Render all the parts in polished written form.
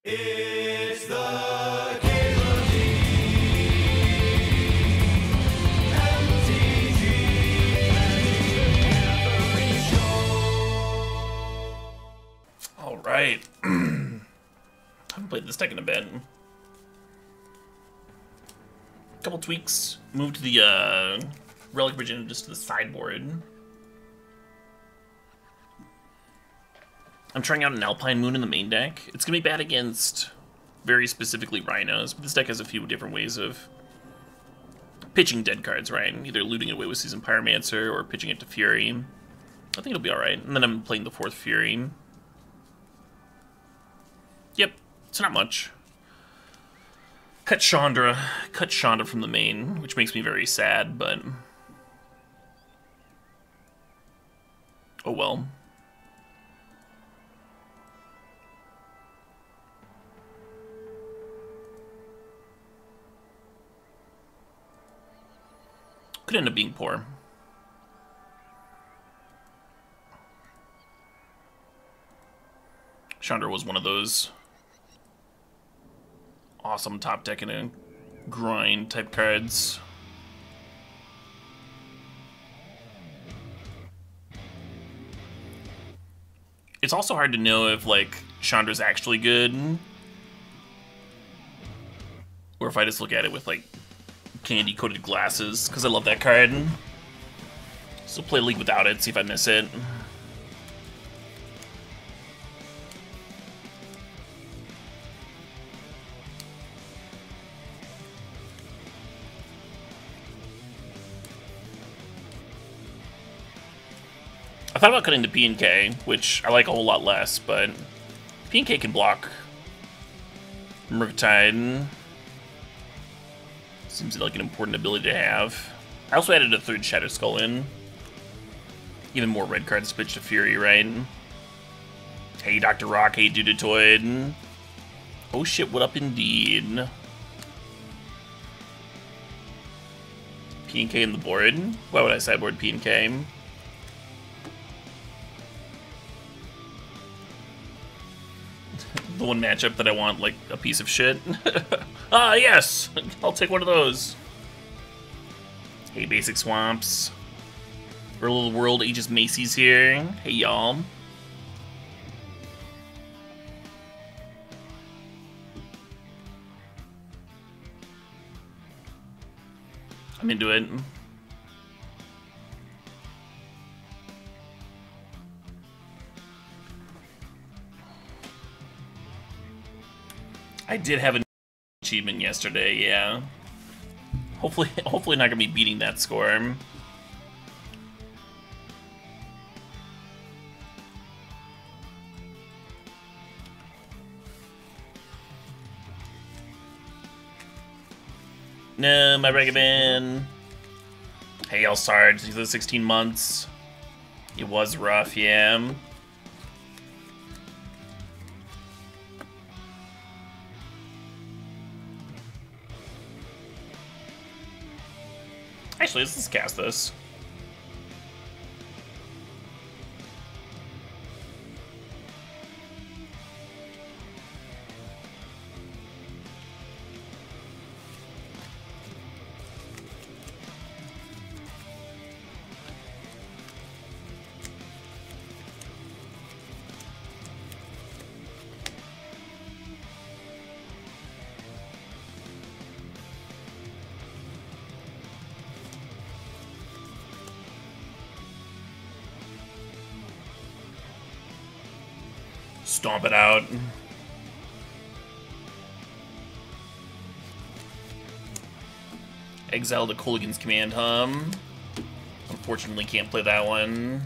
It's the CalebDMTG show. All right. I haven't played this deck in a bit. Couple tweaks. Moved the Relic Virginia just to the sideboard. I'm trying out an Alpine Moon in the main deck. It's going to be bad against very specifically Rhinos, but this deck has a few different ways of pitching dead cards, right? Either looting it away with Seasoned Pyromancer or pitching it to Fury. I think it'll be alright. And then I'm playing the 4th Fury. Yep, it's not much. Cut Chandra from the main, which makes me very sad, but oh well. Could end up being poor. Chandra was one of those awesome top deck and a grind type cards. It's also hard to know if like Chandra's actually good, or if I just look at it with like candy coated glasses, because I love that card. So play League without it, see if I miss it. I thought about cutting to P&K, which I like a whole lot less, but P&K can block Murktide. Seems like an important ability to have. I also added a 3rd Shadow Skull in. Even more red cards to pitch to Fury, right? Hey, Dr. Rock, hey, Dudatoid. Oh shit, what up indeed? P&K in the board? Why would I sideboard P&K? The one matchup that I want, like, a piece of shit. Ah, yes! I'll take one of those. Hey, Basic Swamps. Earl of the World, Aegis Macy's here. Hey, y'all. I'm into it. I did have an achievement yesterday, yeah. Hopefully not gonna be beating that score. No, my Regavan. Hey, L-Sarge, these are the 16 months. It was rough, yeah. Actually, let's cast this. Stomp it out. Exile to Kolaghan's Command Hum. Unfortunately, can't play that one.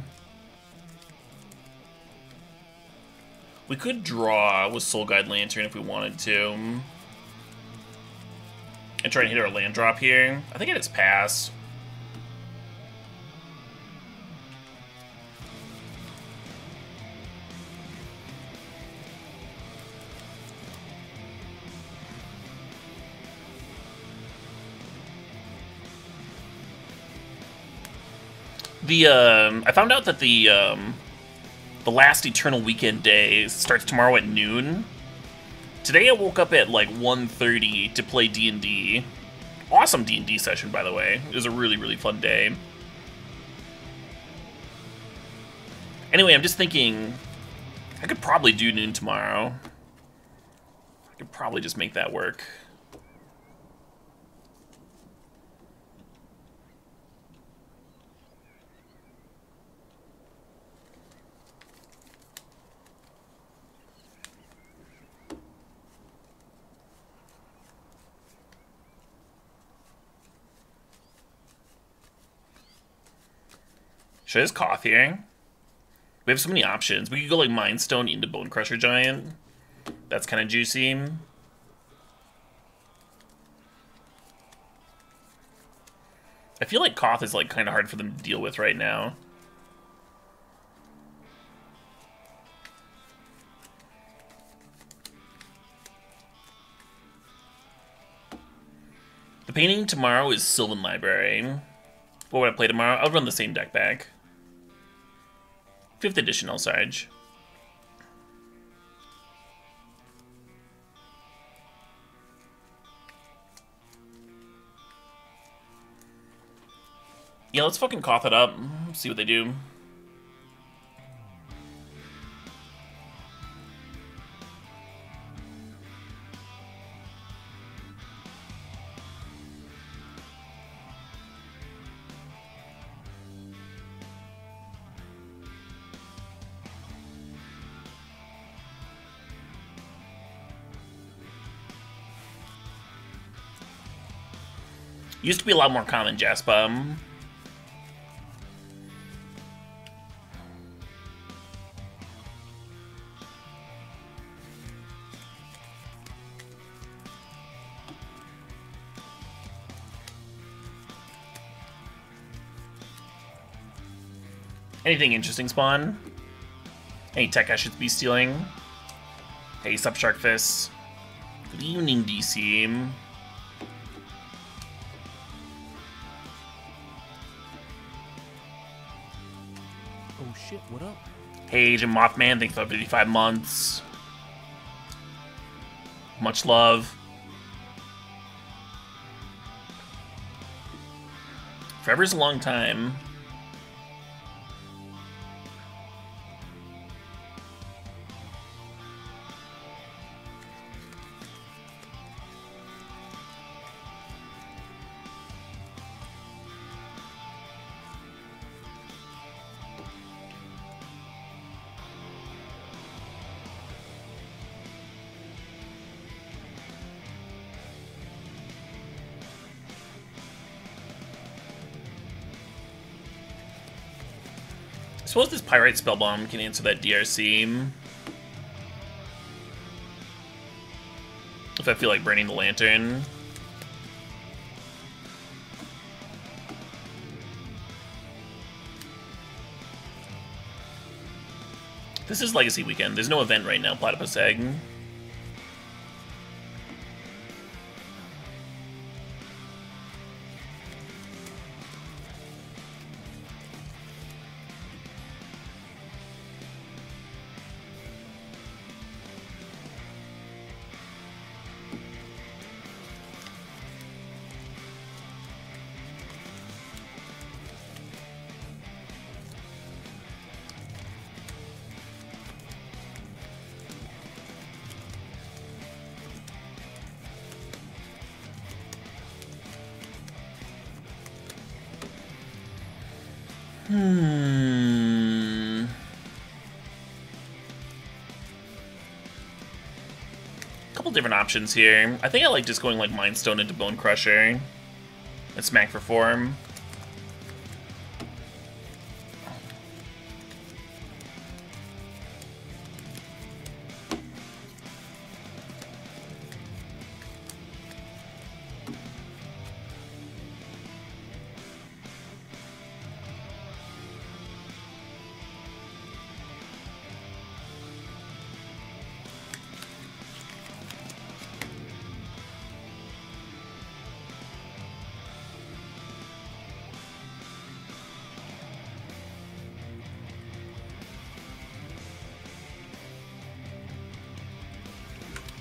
We could draw with Soul Guide Lantern if we wanted to. And try and hit our land drop here. I think it is pass. I found out that the last Eternal Weekend day starts tomorrow at noon. Today I woke up at like 1:30 to play D&D. Awesome D&D session, by the way. It was a really, really fun day. Anyway, I'm just thinking, I could probably do noon tomorrow. I could probably just make that work. Should I just cough here? We have so many options. We could go like Mind Stone into Bone Crusher Giant. That's kind of juicy. I feel like Koth is like kind of hard for them to deal with right now. The painting tomorrow is Sylvan Library. What would I play tomorrow? I'll run the same deck back. 5th edition Elsarge. Yeah, let's fucking cough it up. See what they do. Used to be a lot more common, Jasper. Anything interesting spawn? Any tech I should be stealing? Hey, sup, Sharkfist. Good evening, DC. Oh shit, what up? Hey, Agent Mothman, thanks for 55 months. Much love. Forever's a long time. I suppose this Pyrite Spellbomb can answer that DRC. If I feel like burning the lantern. This is Legacy Weekend. There's no event right now, Platypus Egg. Couple different options here. I think I like just going like Mind Stone into Bone Crusher and smack for form.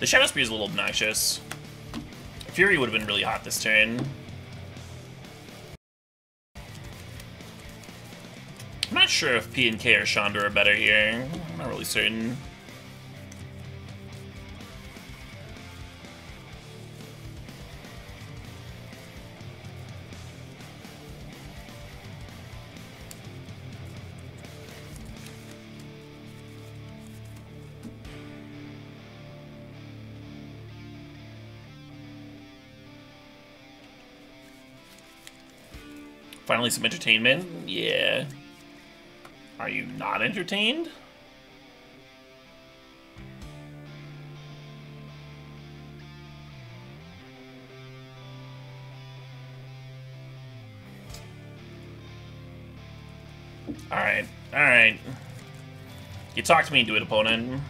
The Shadow Spear is a little obnoxious. Fury would have been really hot this turn. I'm not sure if P and K or Chandra are better here. I'm not really certain. Finally some entertainment? Yeah. Are you not entertained? Alright, alright. You talked me into it, opponent.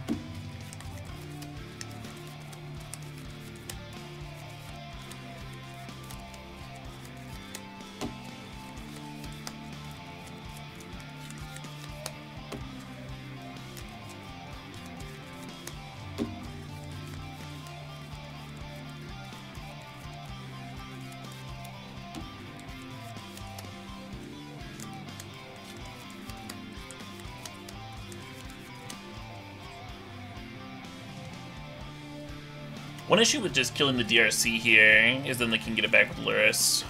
One issue with just killing the DRC here is then they can get it back with Luris.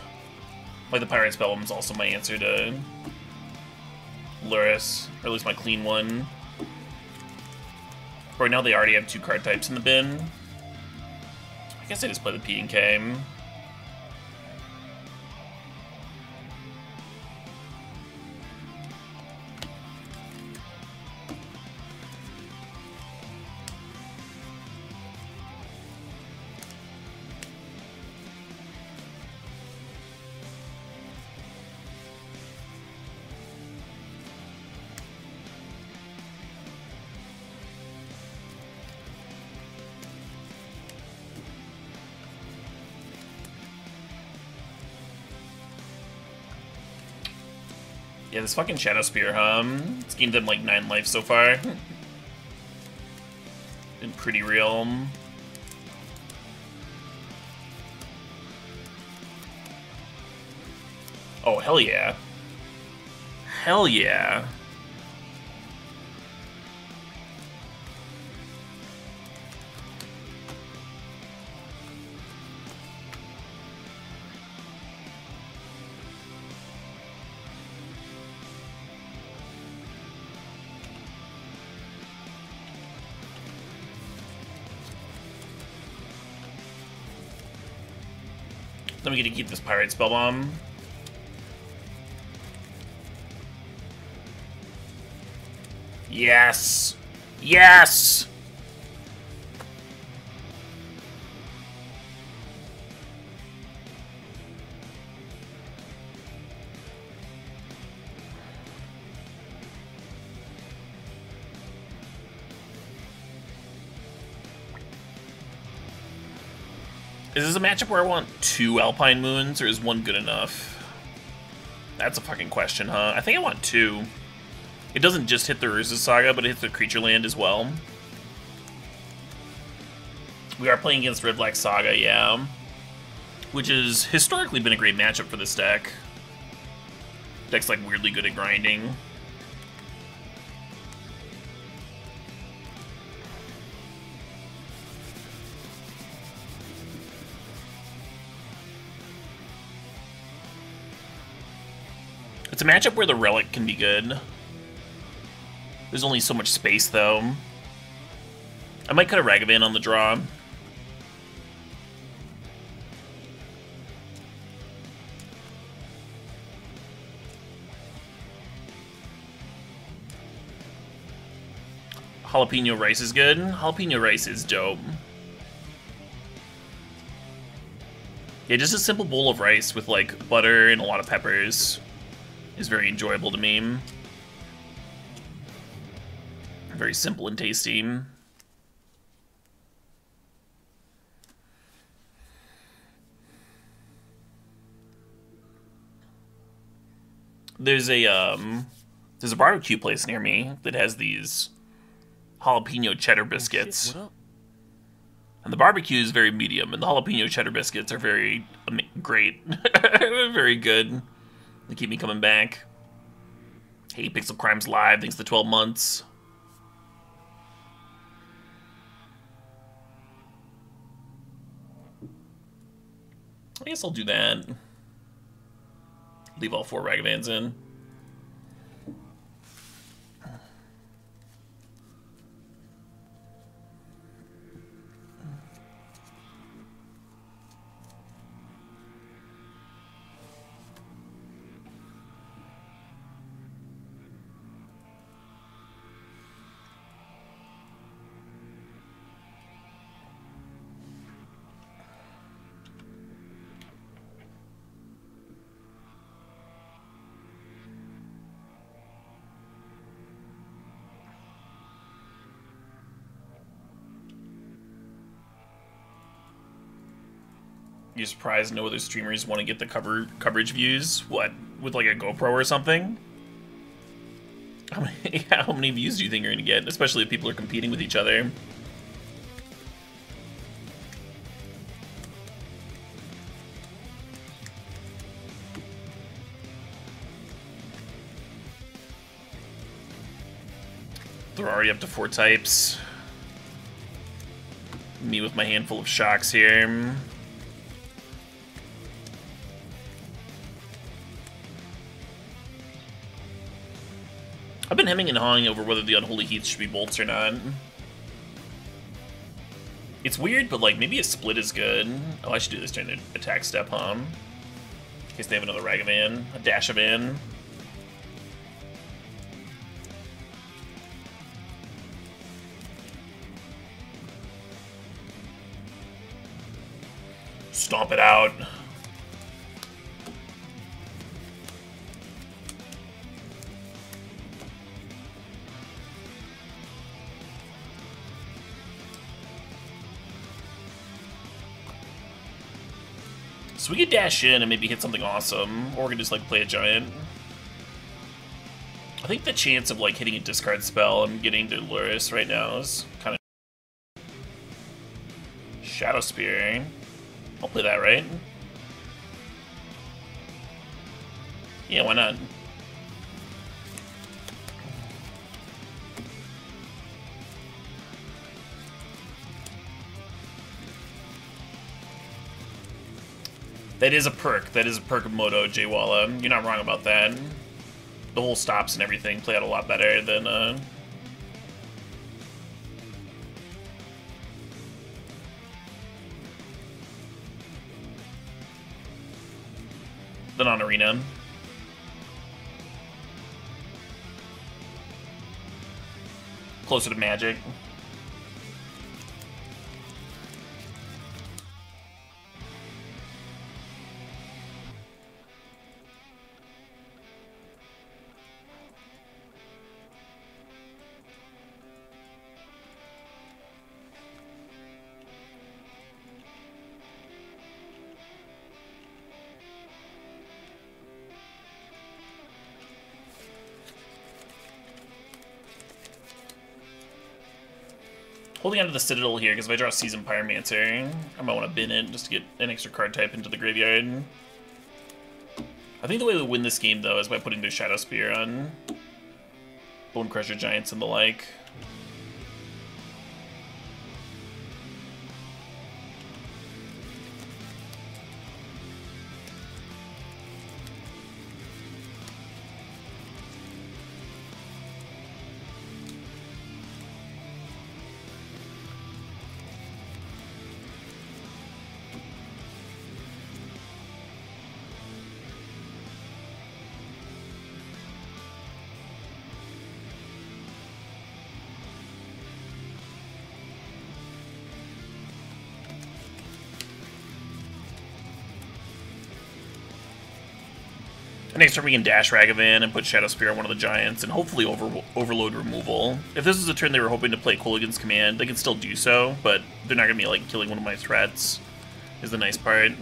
Like the Pirate Spellbomb is also my answer to Luris, or at least my clean one. Right now they already have 2 card types in the bin. I guess I just play the P and K. Yeah, this fucking Shadow Spear, it's gained them like 9 life so far. Been pretty real. Oh, hell yeah. Hell yeah. Then we get to keep this Pirate Spellbomb. Yes! Yes! Is this a matchup where I want 2 Alpine Moons, or is 1 good enough? That's a fucking question, huh? I think I want 2. It doesn't just hit the Urza's Saga, but it hits the creature land as well. We are playing against Red Black Saga, yeah. Which has historically been a great matchup for this deck. Deck's like weirdly good at grinding. It's a matchup where the Relic can be good. There's only so much space, though. I might cut a Ragavan on the draw. Jalapeno rice is good. Jalapeno rice is dope. Yeah, just a simple bowl of rice with, like, butter and a lot of peppers is very enjoyable to me. Very simple and tasty. There's a barbecue place near me that has these jalapeno cheddar biscuits. Oh, shit, what up? And the barbecue is very medium, and the jalapeno cheddar biscuits are very great. Very good. They keep me coming back. Hey, Pixel Crimes Live, thanks for the 12 months. I guess I'll do that. Leave all 4 Ragavans in. You're surprised no other streamers want to get the coverage views? What, with like a GoPro or something? How many views do you think you're going to get? Especially if people are competing with each other. They're already up to 4 types. Me with my handful of shocks here. I've been hemming and hawing over whether the Unholy Heats should be bolts or not. It's weird, but like maybe a split is good. Oh, I should do this during the attack step, huh? In case they have another Ragavan, a Dashavan. Stomp it out. So we could dash in and maybe hit something awesome, or we can just like play a giant. I think the chance of like hitting a discard spell and getting to Luris right now is kind of Shadow Spear. I'll play that, right? Yeah, why not? That is a perk. That is a perk of Moto, J-Walla. You're not wrong about that. The whole stops and everything play out a lot better than on Arena. Closer to Magic. Holding onto the Citadel here, because if I draw Seasoned Pyromancer, I might want to bin it just to get an extra card type into the graveyard. I think the way we win this game, though, is by putting the Shadow Spear on Bone Crusher Giants and the like. Next turn we can dash Ragavan and put Shadow Spear on one of the Giants and hopefully overload removal. If this is a turn they were hoping to play Kolaghan's Command, they can still do so, but they're not going to be like killing one of my threats, is the nice part.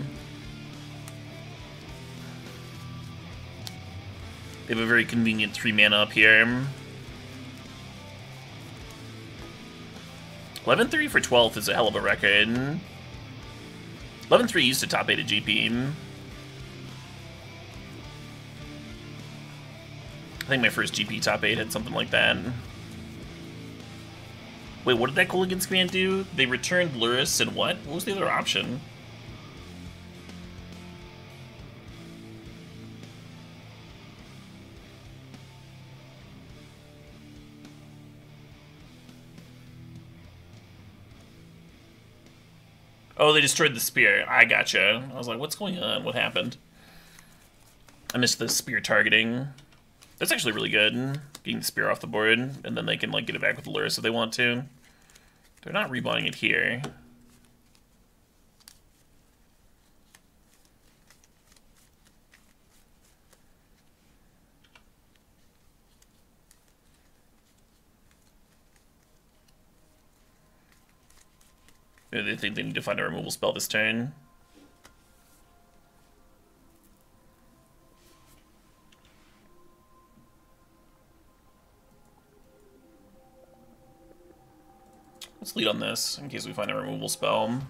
They have a very convenient 3 mana up here. 11-3 for 12th is a hell of a record. 11-3 used to top 8 at GP. I think my first GP top 8 had something like that. Wait, what did that goal against Command do? They returned Luris and what? What was the other option? Oh, they destroyed the spear. I gotcha. I was like, what's going on? What happened? I missed the spear targeting. That's actually really good. Getting the spear off the board, and then they can like get it back with Luris if they want to. They're not rebuying it here. Maybe they think they need to find a removal spell this turn. Let's lead on this, in case we find a removal spell.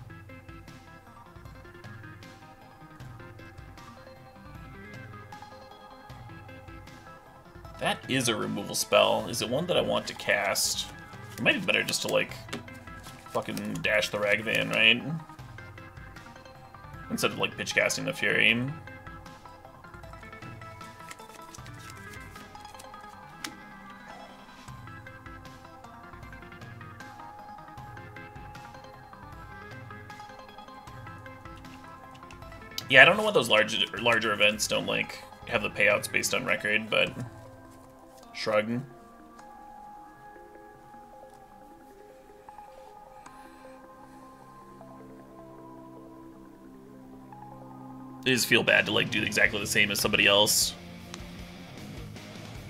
That is a removal spell. Is it one that I want to cast? It might be better just to, like, fucking dash the Sagavan, right? Instead of, like, pitch casting the Fury. Yeah, I don't know what those larger events don't, like, have the payouts based on record, but... Shrug. It just feel bad to, like, do exactly the same as somebody else.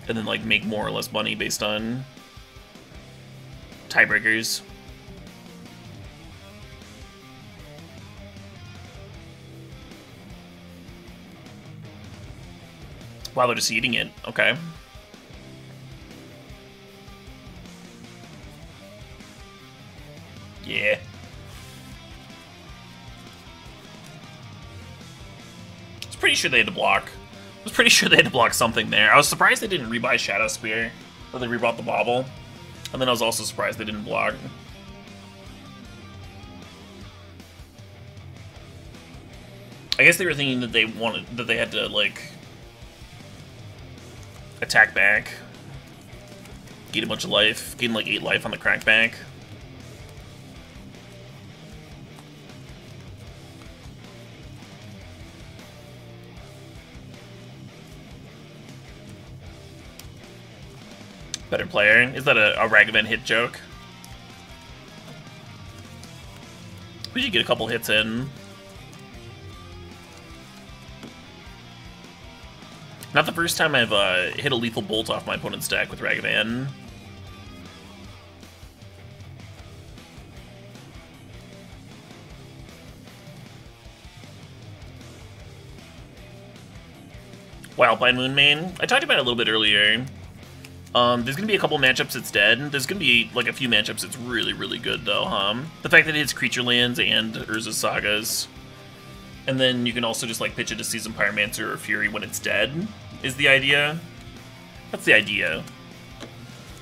And then, like, make more or less money based on... tiebreakers. Wow, they're just eating it. Okay. Yeah. I was pretty sure they had to block. I was pretty sure they had to block something there. I was surprised they didn't rebuy Shadow Spear. Or they rebought the Bauble. And then I was also surprised they didn't block. I guess they were thinking that they had to, like... attack back. Gain a bunch of life. Gain like 8 life on the crackback. Better player. Is that a Sagavan hit joke? We should get a couple hits in. Not the first time I've hit a lethal bolt off my opponent's deck with Sagavan. Wildbind Moonmane. I talked about it a little bit earlier. There's going to be a couple matchups it's dead. There's going to be like a few matchups it's really, really good though, The fact that it hits creature lands and Urza's Sagas. And then you can also just like pitch it to Seasoned Pyromancer or Fury when it's dead, is the idea. That's the idea.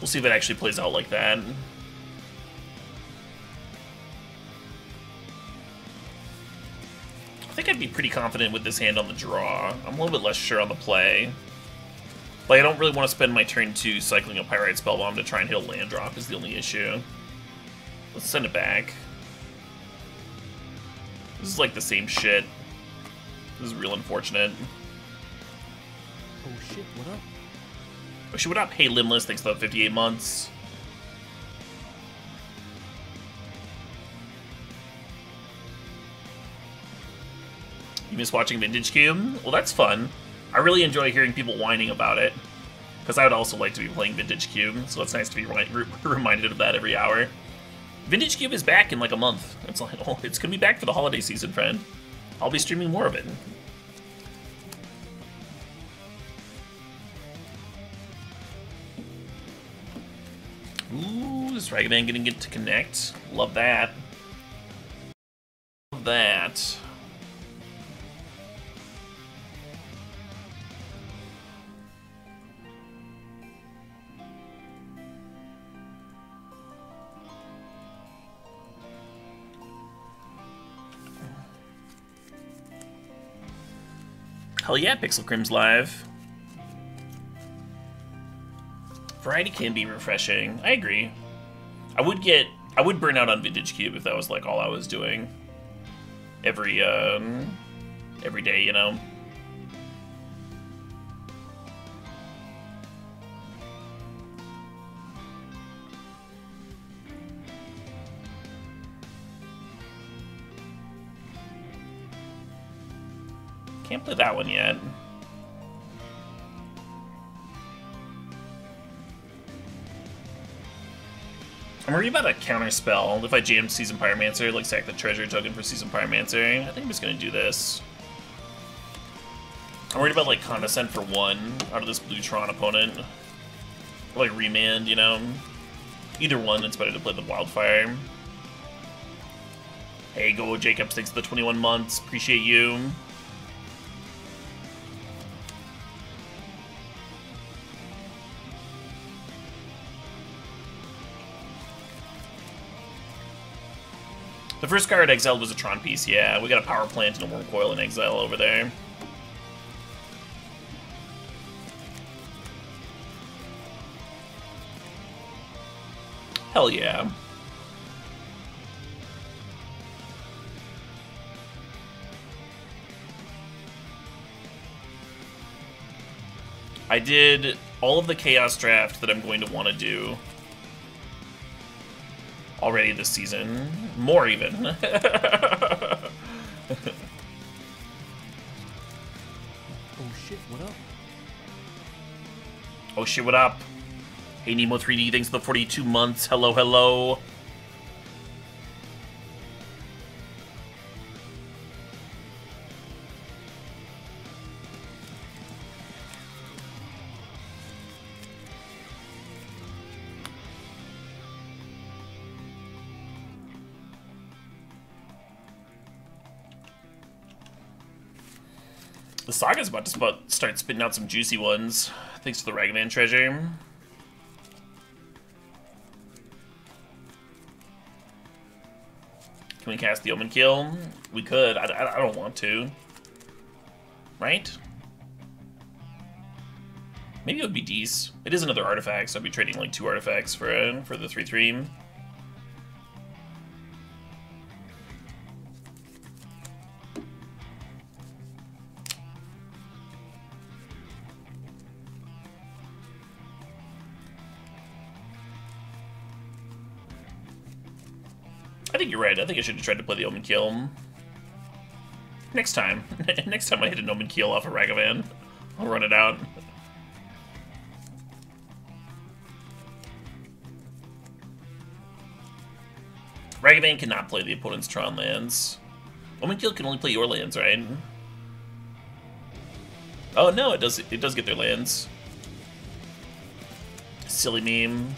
We'll see if it actually plays out like that. I think I'd be pretty confident with this hand on the draw. I'm a little bit less sure on the play. Like, I don't really want to spend my turn 2 cycling a Pyrite Spellbomb to try and hit a land drop is the only issue. Let's send it back. This is like the same shit. This is real unfortunate. Oh shit, what up? Oh shit, what up? Hey Limbless, thanks for the 58 months. You miss watching Vintage Cube? Well, that's fun. I really enjoy hearing people whining about it. Because I would also like to be playing Vintage Cube, so it's nice to be reminded of that every hour. Vintage Cube is back in like a month. It's like, oh, it's gonna be back for the holiday season, friend. I'll be streaming more of it. Ooh, This Sagavan gonna get to connect. Love that. Love that. Hell yeah, Pixel Crim's live. Variety can be refreshing. I agree. I would burn out on Vintage Cube if that was like all I was doing every day, you know. Can't play that one yet. I'm worried about a counter spell. If I jam Season Pyromancer, like sack the treasure token for Season Pyromancer, I think I'm just gonna do this. I'm worried about like Condescend for 1 out of this blue Tron opponent. Or like Remand, you know? Either one, it's better to play the Wildfire. Hey, go Jacobs, thanks for the 21 months. Appreciate you. The first card exiled was a Tron piece, yeah. We got a Power Plant and a Worm Coil in exile over there. Hell yeah. I did all of the Chaos Draft that I'm going to want to do already this season. More, even. Oh shit, what up? Oh shit, what up? Hey, Nemo3D, thanks for the 42 months. Hello, hello. The Saga's about to start spitting out some juicy ones. Thanks for the Ragavan treasure. Can we cast the Omen Kill? We could. I don't want to. Right? Maybe it would be decent. It is another artifact, so I'd be trading like 2 artifacts for the 3/3. I think you're right. I think I should have tried to play the Omen Kill. Next time. Next time I hit an Omen Kill off a Ragavan, I'll run it out. Ragavan cannot play the opponent's Tron lands. Omen Kill can only play your lands, right? Oh no, it does get their lands. Silly meme.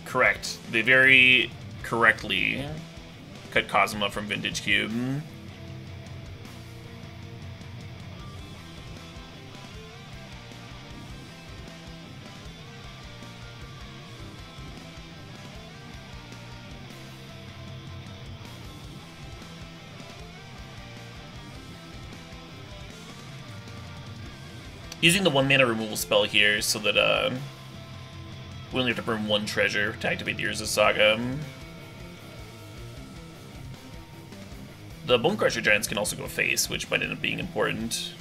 Correct. They very correctly cut Cosma from Vintage Cube. Using the 1-mana removal spell here so that we only have to burn 1 treasure to activate the Urza Saga. The Bone Crusher Giants can also go face, which might end up being important.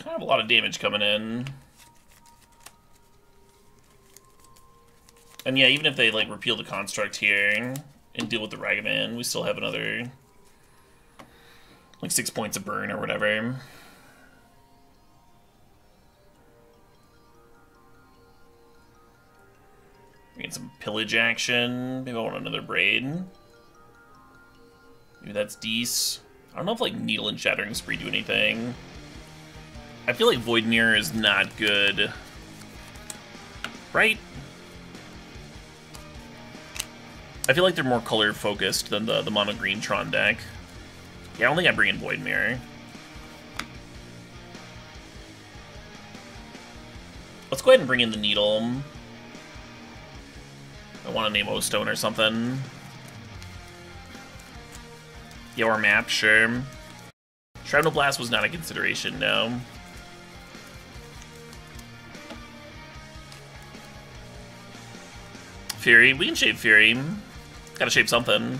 Kind of a lot of damage coming in. And yeah, even if they like repeal the construct here and deal with the Ragavan, we still have another like 6 points of burn or whatever. We get some pillage action. Maybe I want another braid. Maybe that's Deece. I don't know if like Needle and Shattering Spree do anything. I feel like Void Mirror is not good. Right? I feel like they're more color focused than the mono green Tron deck. Yeah, I don't think I bring in Void Mirror. Let's go ahead and bring in the Needle. I want to name O-Stone or something. Yeah, or Map, sure. Shrapnel Blast was not a consideration, no. Fury, we can shape Fury. Gotta shape something.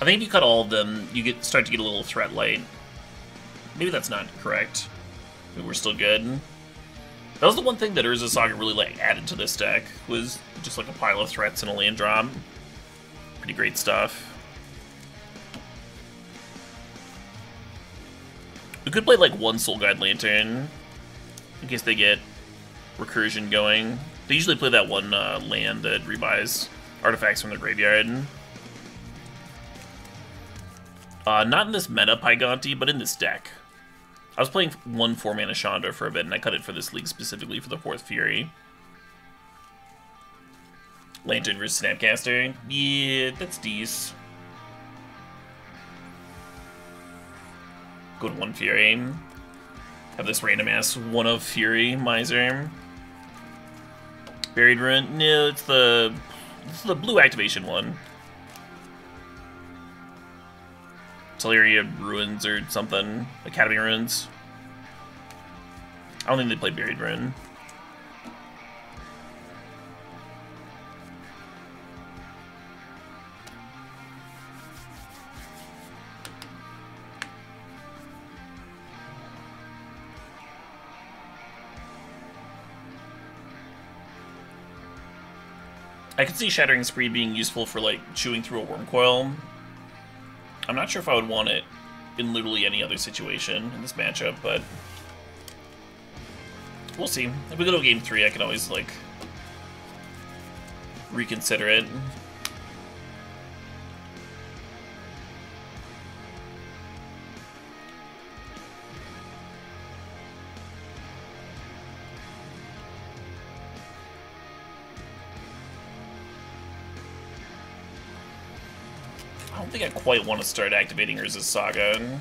I think if you cut all of them, you start to get a little threat light. Maybe that's not correct. Maybe we're still good. That was the one thing that Urza Saga really like added to this deck, was just like a pile of threats and a land drop. Pretty great stuff. We could play like one Soul Guide Lantern, in case they get recursion going. They usually play that one land that rebuys artifacts from the graveyard. Not in this meta Pygonti, but in this deck. I was playing 1 4-mana Chandra for a bit, and I cut it for this league specifically for the 4th Fury. Lantern versus Snapcaster. Yeah, that's Deece. Go to 1 Fury. Have this random ass 1 of Fury Miser. Buried Ruin. No, it's the blue activation one. Teleria Ruins or something. Academy Ruins. I don't think they play Buried Ruin. I could see Shattering Spree being useful for like chewing through a Worm Coil. I'm not sure if I would want it in literally any other situation in this matchup, but we'll see. If we go to game 3, I can always, like, reconsider it. I don't think I quite want to start activating Urza's Saga.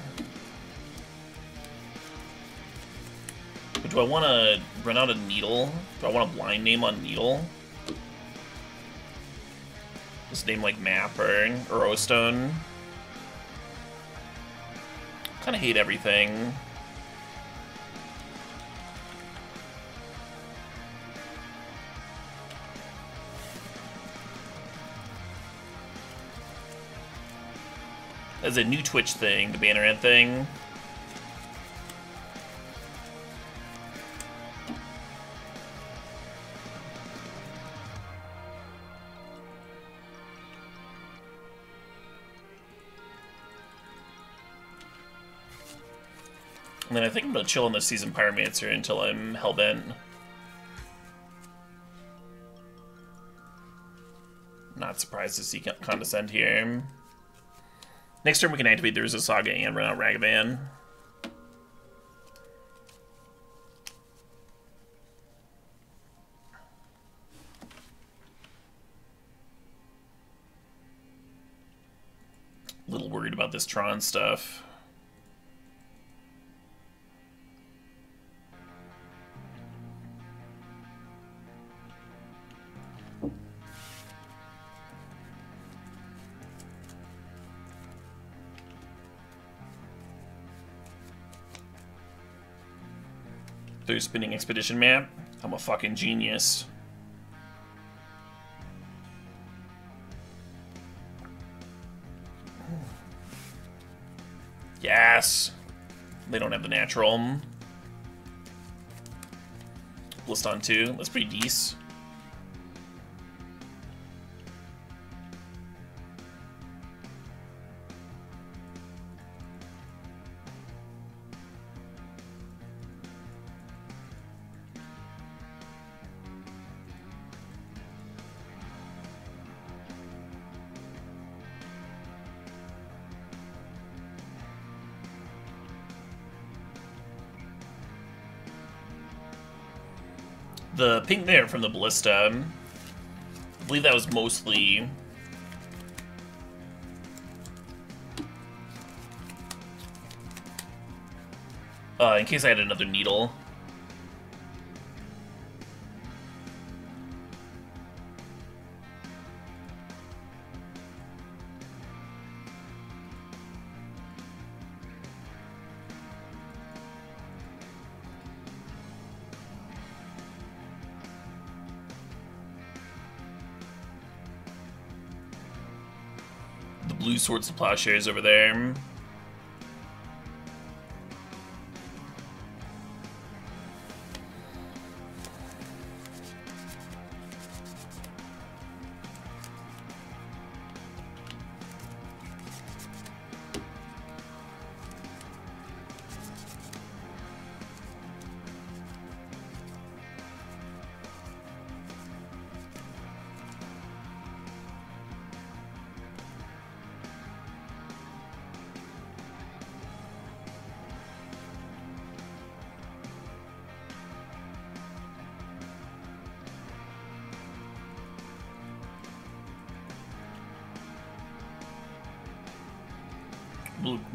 But do I want to run out of Needle? Do I want a blind name on Needle? Just name like Map or O-Stone. Kind of hate everything. As a new Twitch thing, the Bannerhead thing. And then I think I'm gonna chill on the Season Pyromancer until I'm hellbent. Not surprised to see Condescend here. Next turn we can activate the Urza Saga and run out Ragavan. A little worried about this Tron stuff. Through Spinning Expedition Map. I'm a fucking genius. Yes. They don't have the natural. List on 2. That's pretty decent. The pink there from the ballista, I believe that was mostly in case I had another needle. Blue swords to plowshares over there.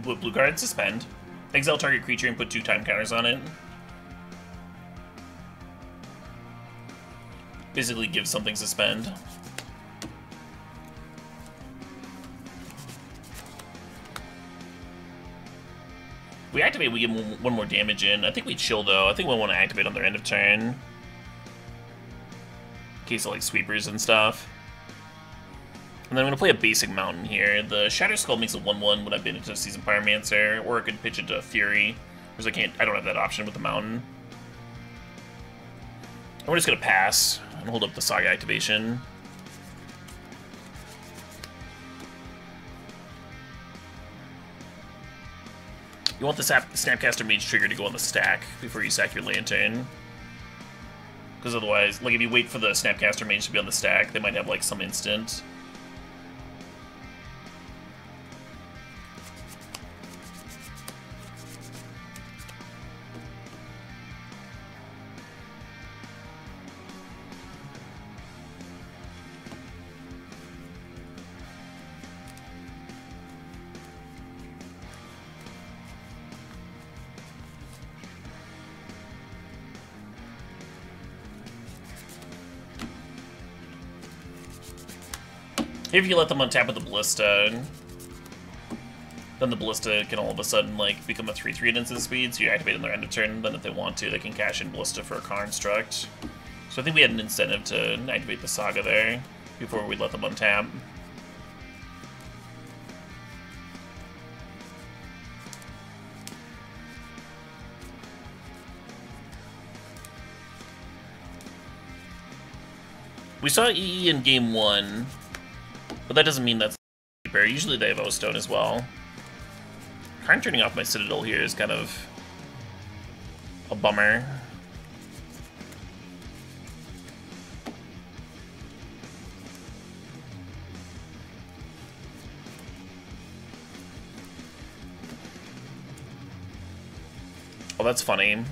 Blue card, suspend. Exile target creature and put 2 time counters on it. Basically give something suspend. We activate, we get 1 more damage in. I think we chill though. I think we'll want to activate on their end of turn. In case of like sweepers and stuff. And then I'm going to play a basic mountain here. The Shatter Skull makes a 1/1 when I've been into Seasoned Pyromancer, or I could pitch into Fury, because I don't have that option with the mountain. And we're just going to pass and hold up the Saga activation. You want the Snapcaster Mage trigger to go on the stack before you sack your Lantern. Because otherwise, like if you wait for the Snapcaster Mage to be on the stack, they might have like some instant. If you let them untap with the Ballista, then the Ballista can all of a sudden like become a 3/3 at instant speed, so you activate on their end of turn, then if they want to, they can cash in Ballista for a construct. So I think we had an incentive to activate the Saga there before we let them untap. We saw EE in game 1, but that doesn't mean that's cheaper. Usually they have O-Stone as well. Karn turning off my Citadel here is kind of a bummer. Oh, that's funny.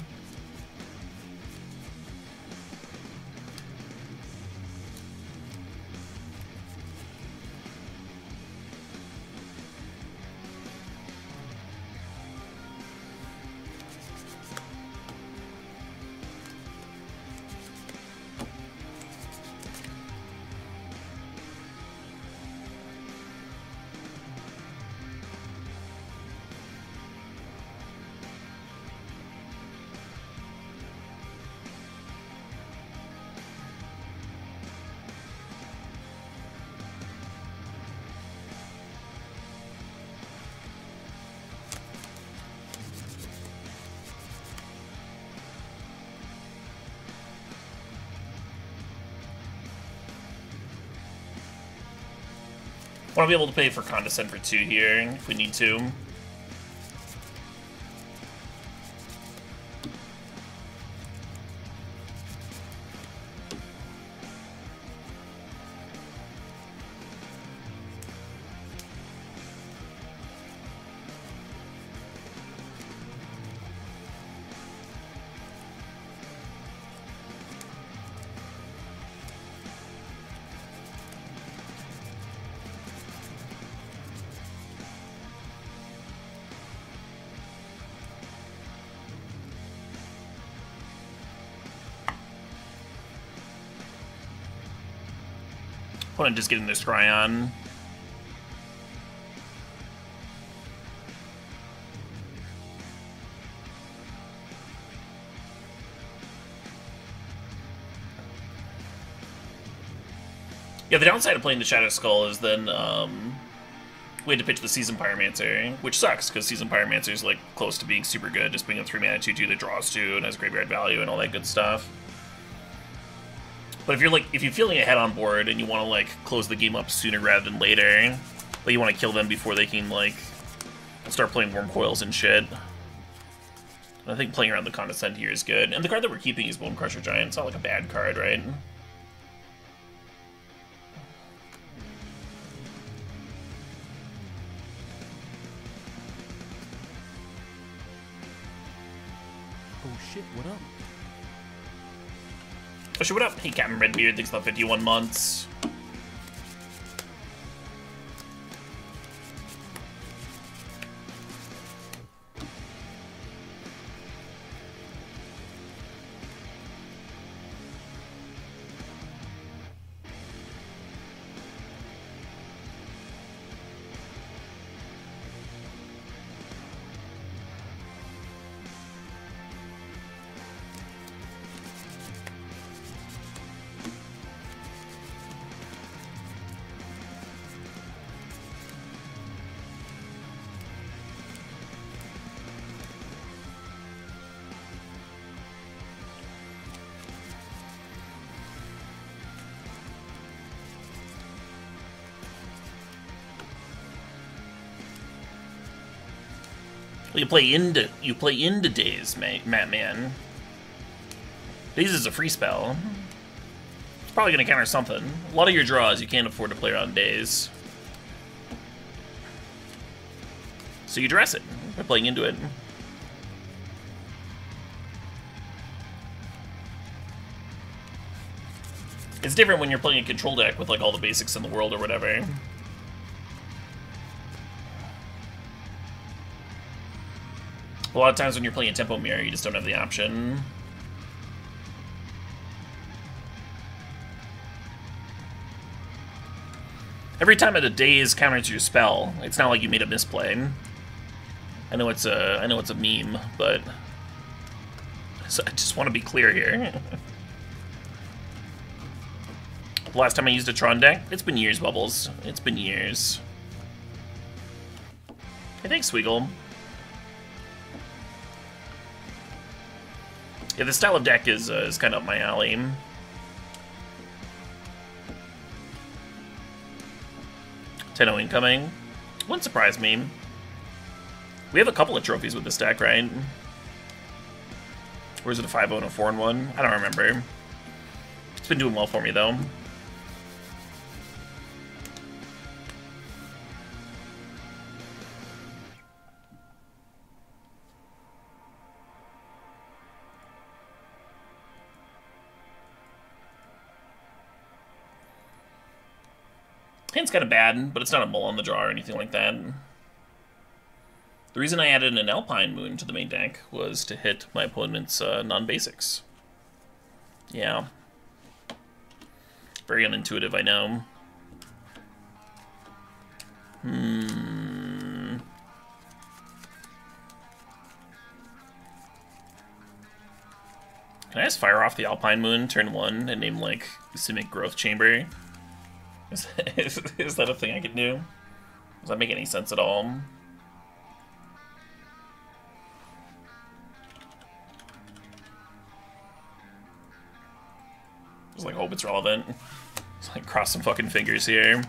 Want to be able to pay for Condescend for 2 here, if we need to. Opponent just getting their scry on. Yeah, the downside of playing the Shadow Skull is then we had to pitch the Seasoned Pyromancer, which sucks because Seasoned Pyromancer is like close to being super good, just being a 3-mana 2/2 that draws 2 and has graveyard value and all that good stuff. But if you're feeling ahead on board and you want to like close the game up sooner rather than later, but you want to kill them before they can like start playing Worm Coils and shit, I think playing around the Condescend here is good. And the card that we're keeping is Bone Crusher Giant. It's not like a bad card, right? Oh shit, what up? Oh shit, what up? Hey, Captain Redbeard, thanks for the 51 months. You play into Daze, Man. Daze is a free spell. It's probably gonna counter something. A lot of your draws you can't afford to play around Daze. So you dress it by playing into it. It's different when you're playing a control deck with like all the basics in the world or whatever. A lot of times when you're playing a Tempo Mirror, you just don't have the option. Every time a Daze counters your spell, it's not like you made a misplay. I know it's a meme, but so I just want to be clear here. The last time I used a Tron deck, it's been years, Bubbles. It's been years. Hey, thanks, Swiggle. Yeah, this style of deck is kind of up my alley. Tenno incoming. Wouldn't surprise me. We have a couple of trophies with this deck, right? Or is it a 5-0 and a 4-1? I don't remember. It's been doing well for me, though. Hand's kind of bad, but it's not a mull on the draw or anything like that. The reason I added an Alpine Moon to the main deck was to hit my opponent's non-basics. Yeah. Very unintuitive, I know. Can I just fire off the Alpine Moon, turn 1, and name, like, Simic Growth Chamber? Is that a thing I can do? Does that make any sense at all? Just like hope it's relevant. Just like cross some fucking fingers here.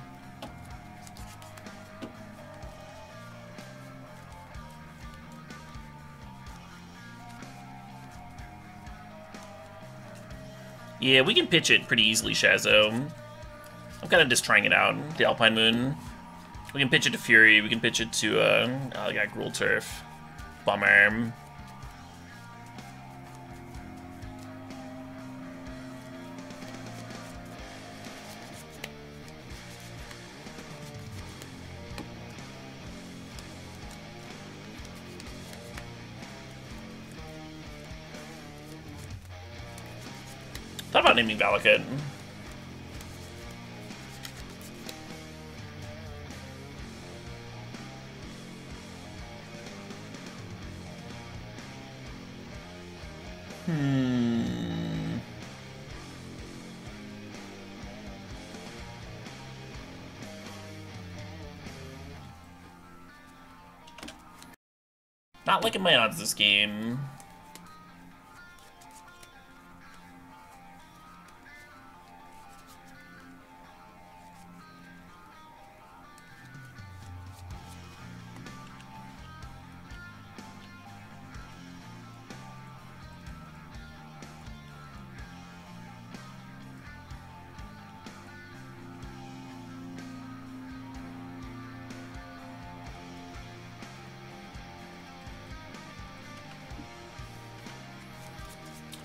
Yeah, we can pitch it pretty easily, Shazo. I'm kind of just trying it out, the Alpine Moon. We can pitch it to Fury, we can pitch it to, I got Gruul Turf. Bummer. Thought about naming Valakut. Not liking my odds this game.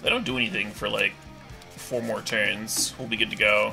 They don't do anything for like 4 more turns. We'll be good to go.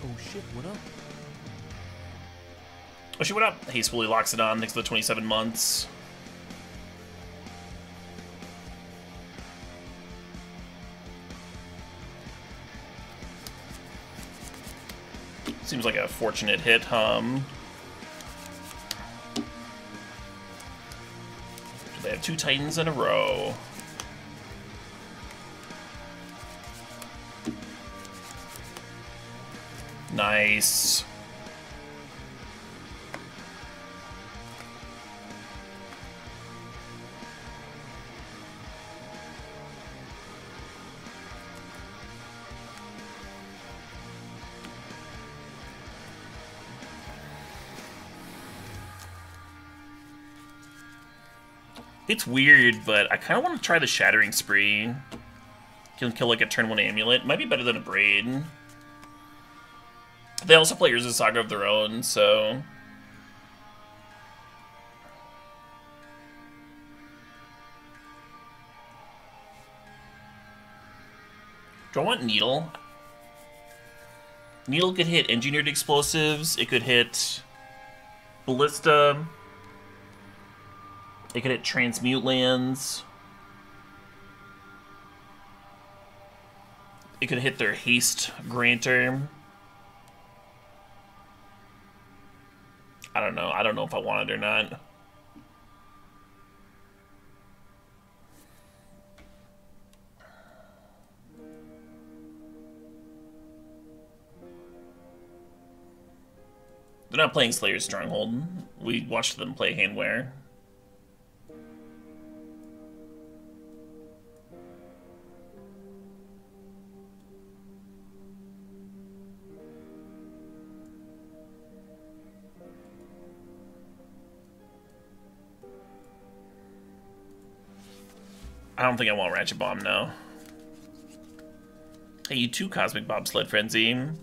Oh shit, what up? Oh shit, what up? Hastefully locks it on next to the 27 months. Seems like a fortunate hit, They have 2 Titans in a row. Nice. It's weird, but I kind of want to try the Shattering Spree. Can kill like a turn 1 amulet. Might be better than a Braid. They also play Urza's Saga of their own, so... Do I want Needle? Needle could hit Engineered Explosives, it could hit Ballista, it could hit Transmute Lands, it could hit their Haste Granter. I don't know if I want it or not. They're not playing Slayer's Stronghold. We watched them play Handwear. I don't think I want Ratchet Bomb now. Hey, you too, Cosmic Bobsled Frenzy. Well,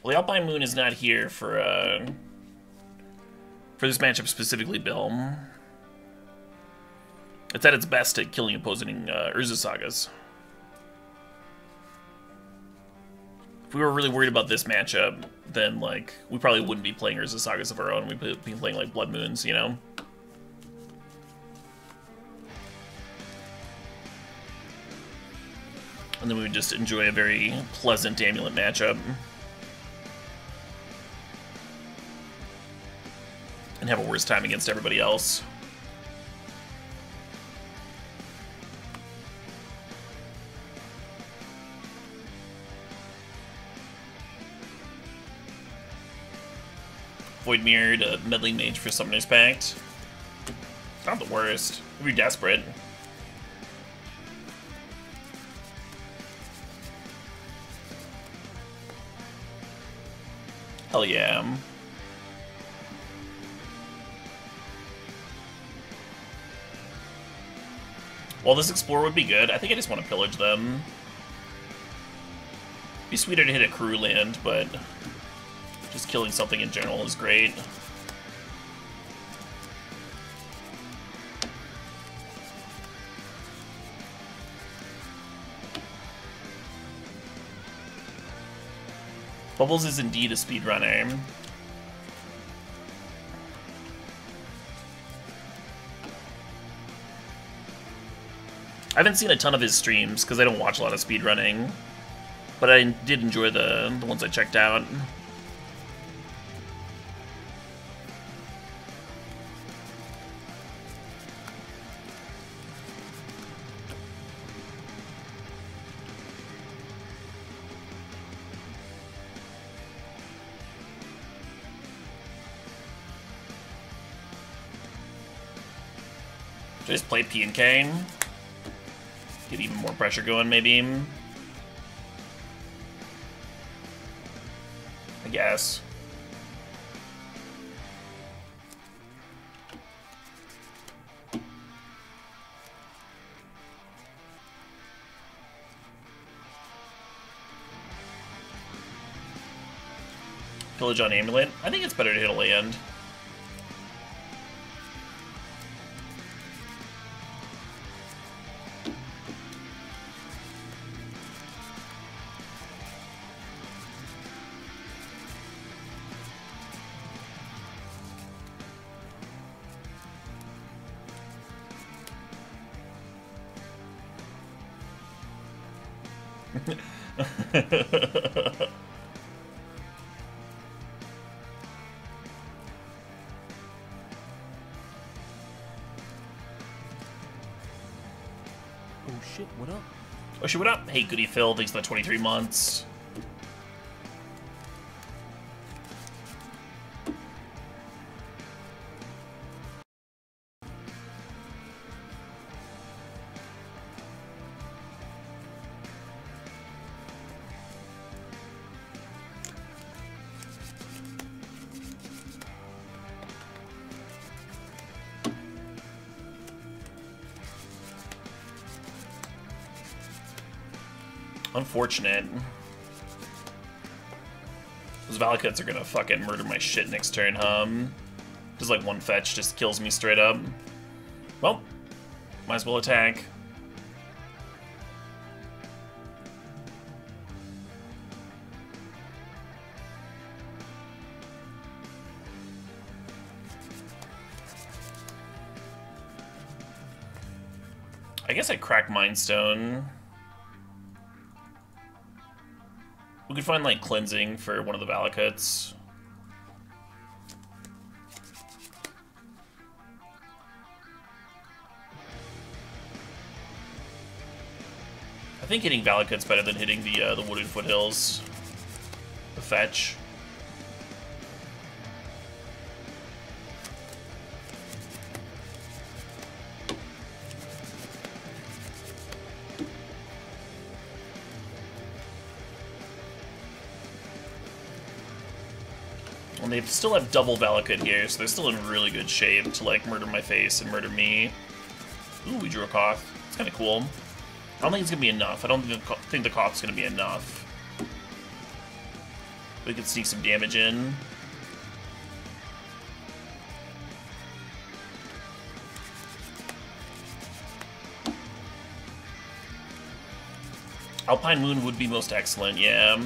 the Alpine Moon is not here for this matchup specifically, Bill. It's at its best at killing opposing Urza Sagas. If we were really worried about this matchup, then, like, we probably wouldn't be playing Urza Sagas of our own. We'd be playing, like, Blood Moons, you know? And then we would just enjoy a very pleasant Amulet matchup. And have a worse time against everybody else. Void Mirrored, Meddling Mage for Summoner's Pact. Not the worst. If you're desperate. Hell yeah. While this Explorer would be good, I think I just want to pillage them. Be sweeter to hit a crew land, but just killing something in general is great. Bubbles is indeed a speedrunner. I haven't seen a ton of his streams because I don't watch a lot of speedrunning, but I did enjoy the ones I checked out. Should I just play P and K? Get even more pressure going, maybe? I guess. Pillage on Amulet? I think it's better to hit a land. Oh shit, what up? Oh shit, what up? Hey, Goody Phil, thanks for the 23 months. Unfortunate. Those Valakuts are gonna fucking murder my shit next turn, Just like one fetch just kills me straight up. Well, might as well attack. I guess I crack Mind Stone. We could find, like, cleansing for one of the Valakuts. I think hitting Valakut's better than hitting the Wooded Foothills. The fetch. And they still have double Valakut here, so they're still in really good shape to, like, murder my face and murder me. Ooh, we drew a Koth. It's kind of cool. I don't think it's going to be enough. I don't think the Koth's going to be enough. We could sneak some damage in. Alpine Moon would be most excellent, yeah.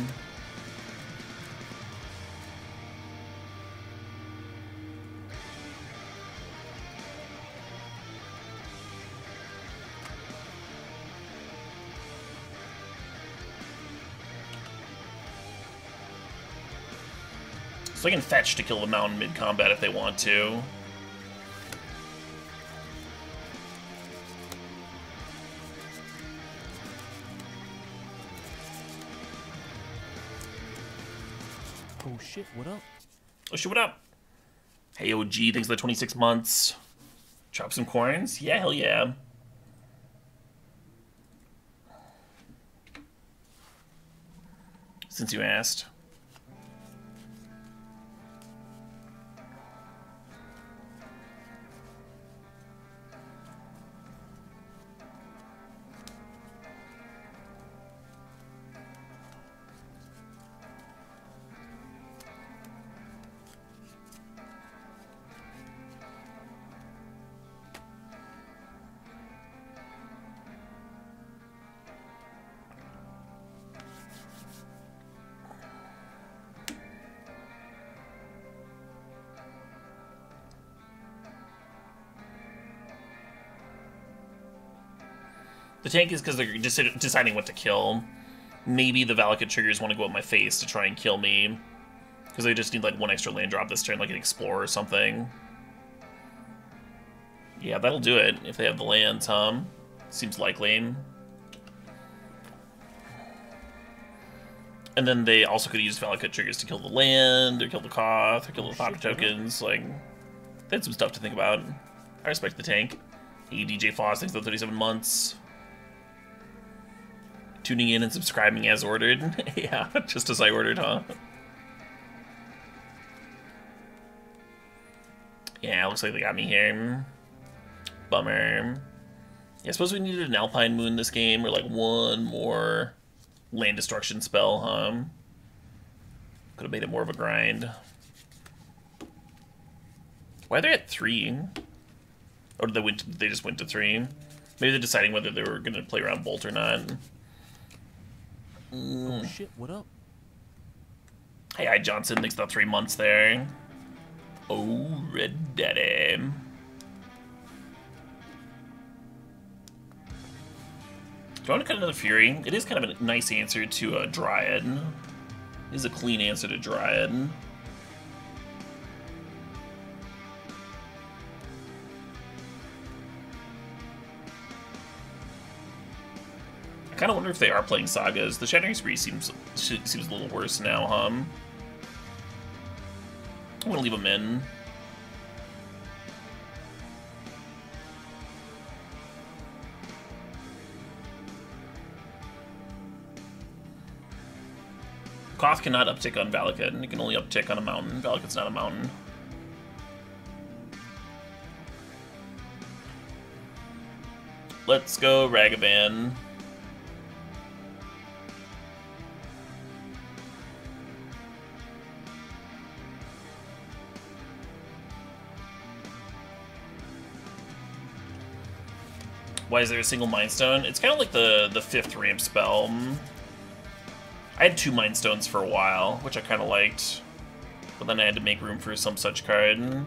So I can fetch to kill the mountain mid-combat if they want to. Oh shit, what up? Oh shit, what up? Hey OG, thanks for the 26 months. Chop some coins? Yeah, hell yeah. Since you asked. The tank is because they're just deciding what to kill. Maybe the Valakut triggers want to go up my face to try and kill me. Because they just need like one extra land drop this turn, like an Explorer or something. Yeah, that'll do it if they have the lands, huh? Seems likely. And then they also could use Valakut triggers to kill the land, or kill the Koth, or kill the Thopter tokens. Like, they had some stuff to think about. I respect the tank. Hey, DJ Foss, thanks for the 37 months. Tuning in and subscribing as ordered. Yeah, just as I ordered, huh? Yeah, looks like they got me here. Bummer. Yeah, I suppose we needed an Alpine Moon this game, or like one more land destruction spell, huh? Could have made it more of a grind. Why are they at 3? Or did they just went to 3? Maybe they're deciding whether they were going to play around Bolt or not. Oh shit, what up? Hey, I Johnson, thanks for the 3 months there. Oh, Red Daddy. Do you want to cut another Fury? It is kind of a nice answer to a Dryad. It is a clean answer to Dryad. I kind of wonder if they are playing Sagas. The Shattering Spree seems a little worse now, huh? I'm gonna leave them in. Koth cannot uptick on Valakut, and it can only uptick on a mountain. Valakut's not a mountain. Let's go Ragavan. Why is there a single Mind Stone? It's kind of like the 5th ramp spell. I had 2 Mind Stones for a while, which I kind of liked. But then I had to make room for some such card.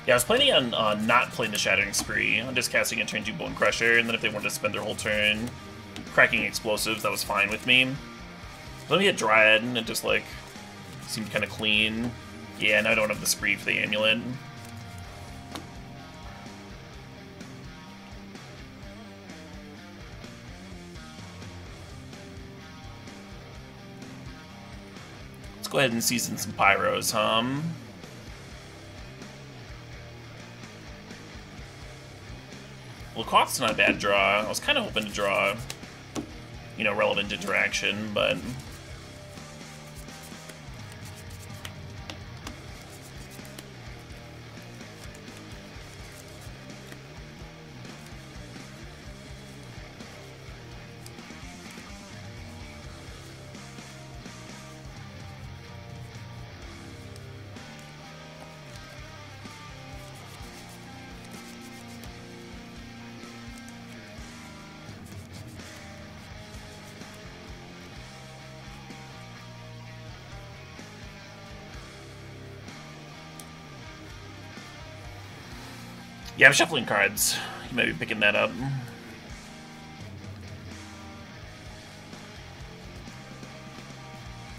Yeah, I was planning on not playing the Shattering Spree, on just casting a turn 2 Bone Crusher, and then if they wanted to spend their whole turn cracking explosives, that was fine with me. But let me hit Dryad, and it just, like, seemed kind of clean. Yeah, now I don't have the Spree for the Amulet. Let's go ahead and season some Pyros, huh? Well, Koth's not a bad draw. I was kind of hoping to draw, you know, relevant interaction, but... Yeah, I'm shuffling cards. You might be picking that up.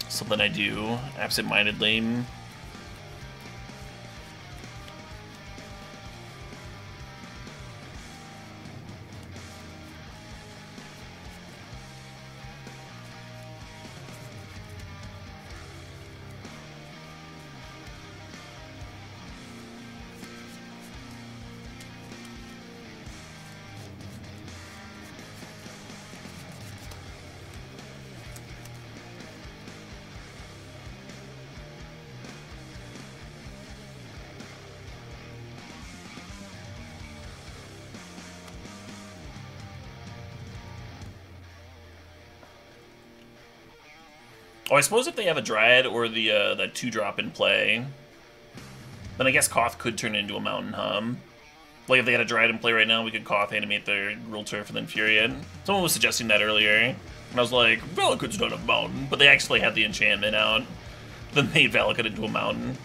Something I do absent-mindedly. Oh, I suppose if they have a Dryad or the that 2-drop in play, then I guess Koth could turn into a Mountain Hum. Like, if they had a Dryad in play right now, we could Koth animate their Rule Turf and then Infuriate. Someone was suggesting that earlier, and I was like, Valakut's not a Mountain, but they actually had the enchantment out, then made Valakut into a Mountain,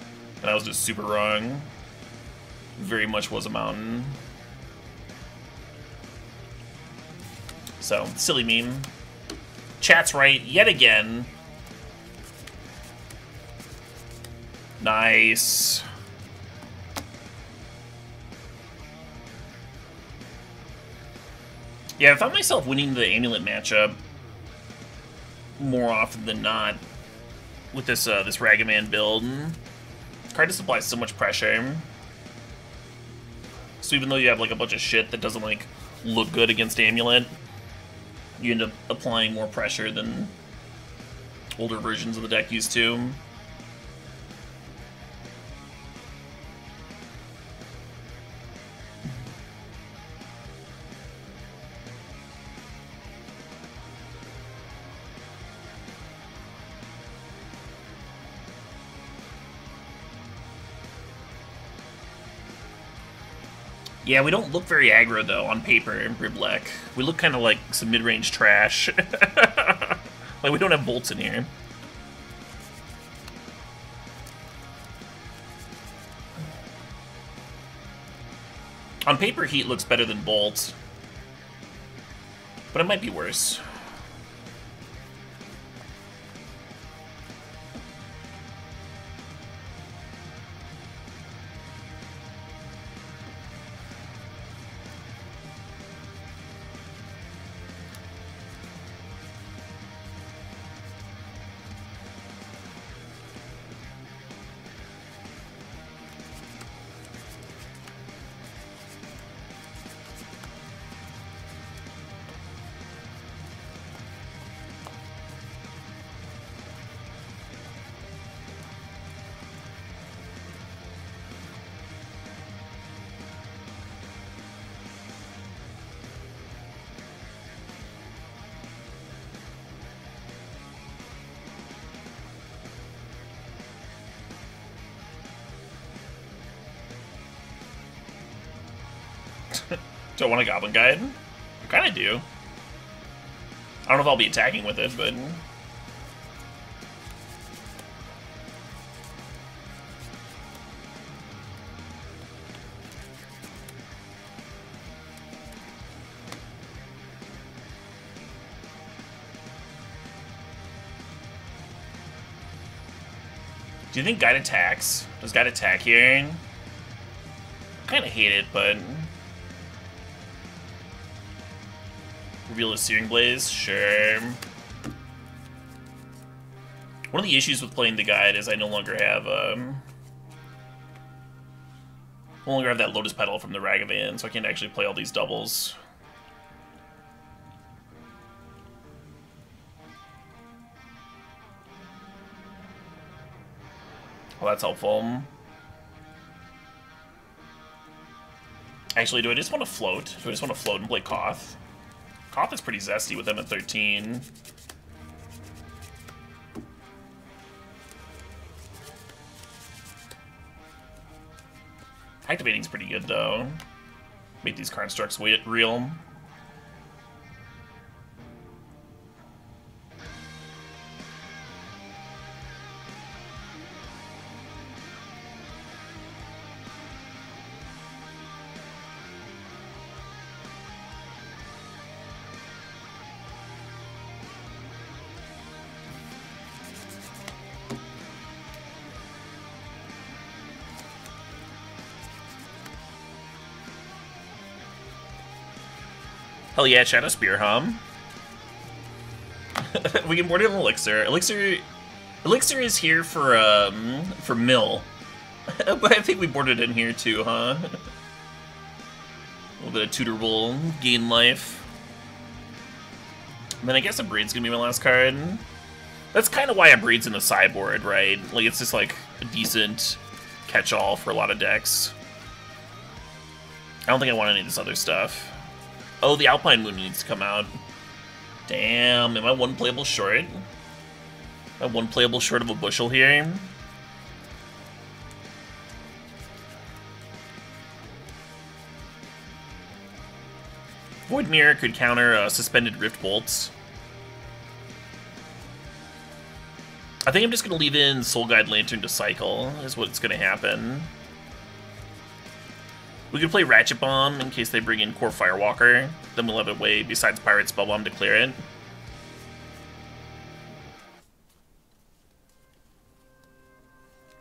and I was just super wrong. Very much was a Mountain. So, silly meme. Chat's right, yet again. Nice. Yeah, I found myself winning the Amulet matchup more often than not with this this Ragaman build. Card just applies so much pressure. So even though you have like a bunch of shit that doesn't like look good against Amulet, you end up applying more pressure than older versions of the deck used to. Yeah, we don't look very aggro, though, on paper in Briblek. We look kind of like some mid-range trash. Like, we don't have bolts in here. On paper, Heat looks better than Bolt. But it might be worse. Do I want a Goblin Guide? I kind of do. I don't know if I'll be attacking with it, but... Do you think Guide attacks? Does Guide attack here? I kind of hate it, but... Reveal a Searing Blaze? Sure. One of the issues with playing the Guide is I no longer have, Hold I'll only grab that Lotus Petal from the Sagavan, so I can't actually play all these doubles. Well, that's helpful. Actually, do I just want to float? Do I just want to float and play Koth? Koth is pretty zesty with them at 13. Activating's pretty good, though. Make these constructs real. Hell yeah, Shadow Spear, huh? We can board an Elixir. Elixir is here for mill. But I think we boarded in here too, huh? A little bit of tutorable, gain life. And then I guess a Breed's gonna be my last card. That's kind of why a Breed's in the sideboard, right? Like, it's just like a decent catch-all for a lot of decks. I don't think I want any of this other stuff. Oh, the Alpine Moon needs to come out. Damn, am I one playable short? Am I one playable short of a bushel here? Void Mirror could counter Suspended Rift Bolts. I think I'm just going to leave in Soul Guide Lantern to cycle, is what's going to happen. We could play Ratchet Bomb in case they bring in Core Firewalker. Then we'll have a way besides Pirate Spellbomb to clear it.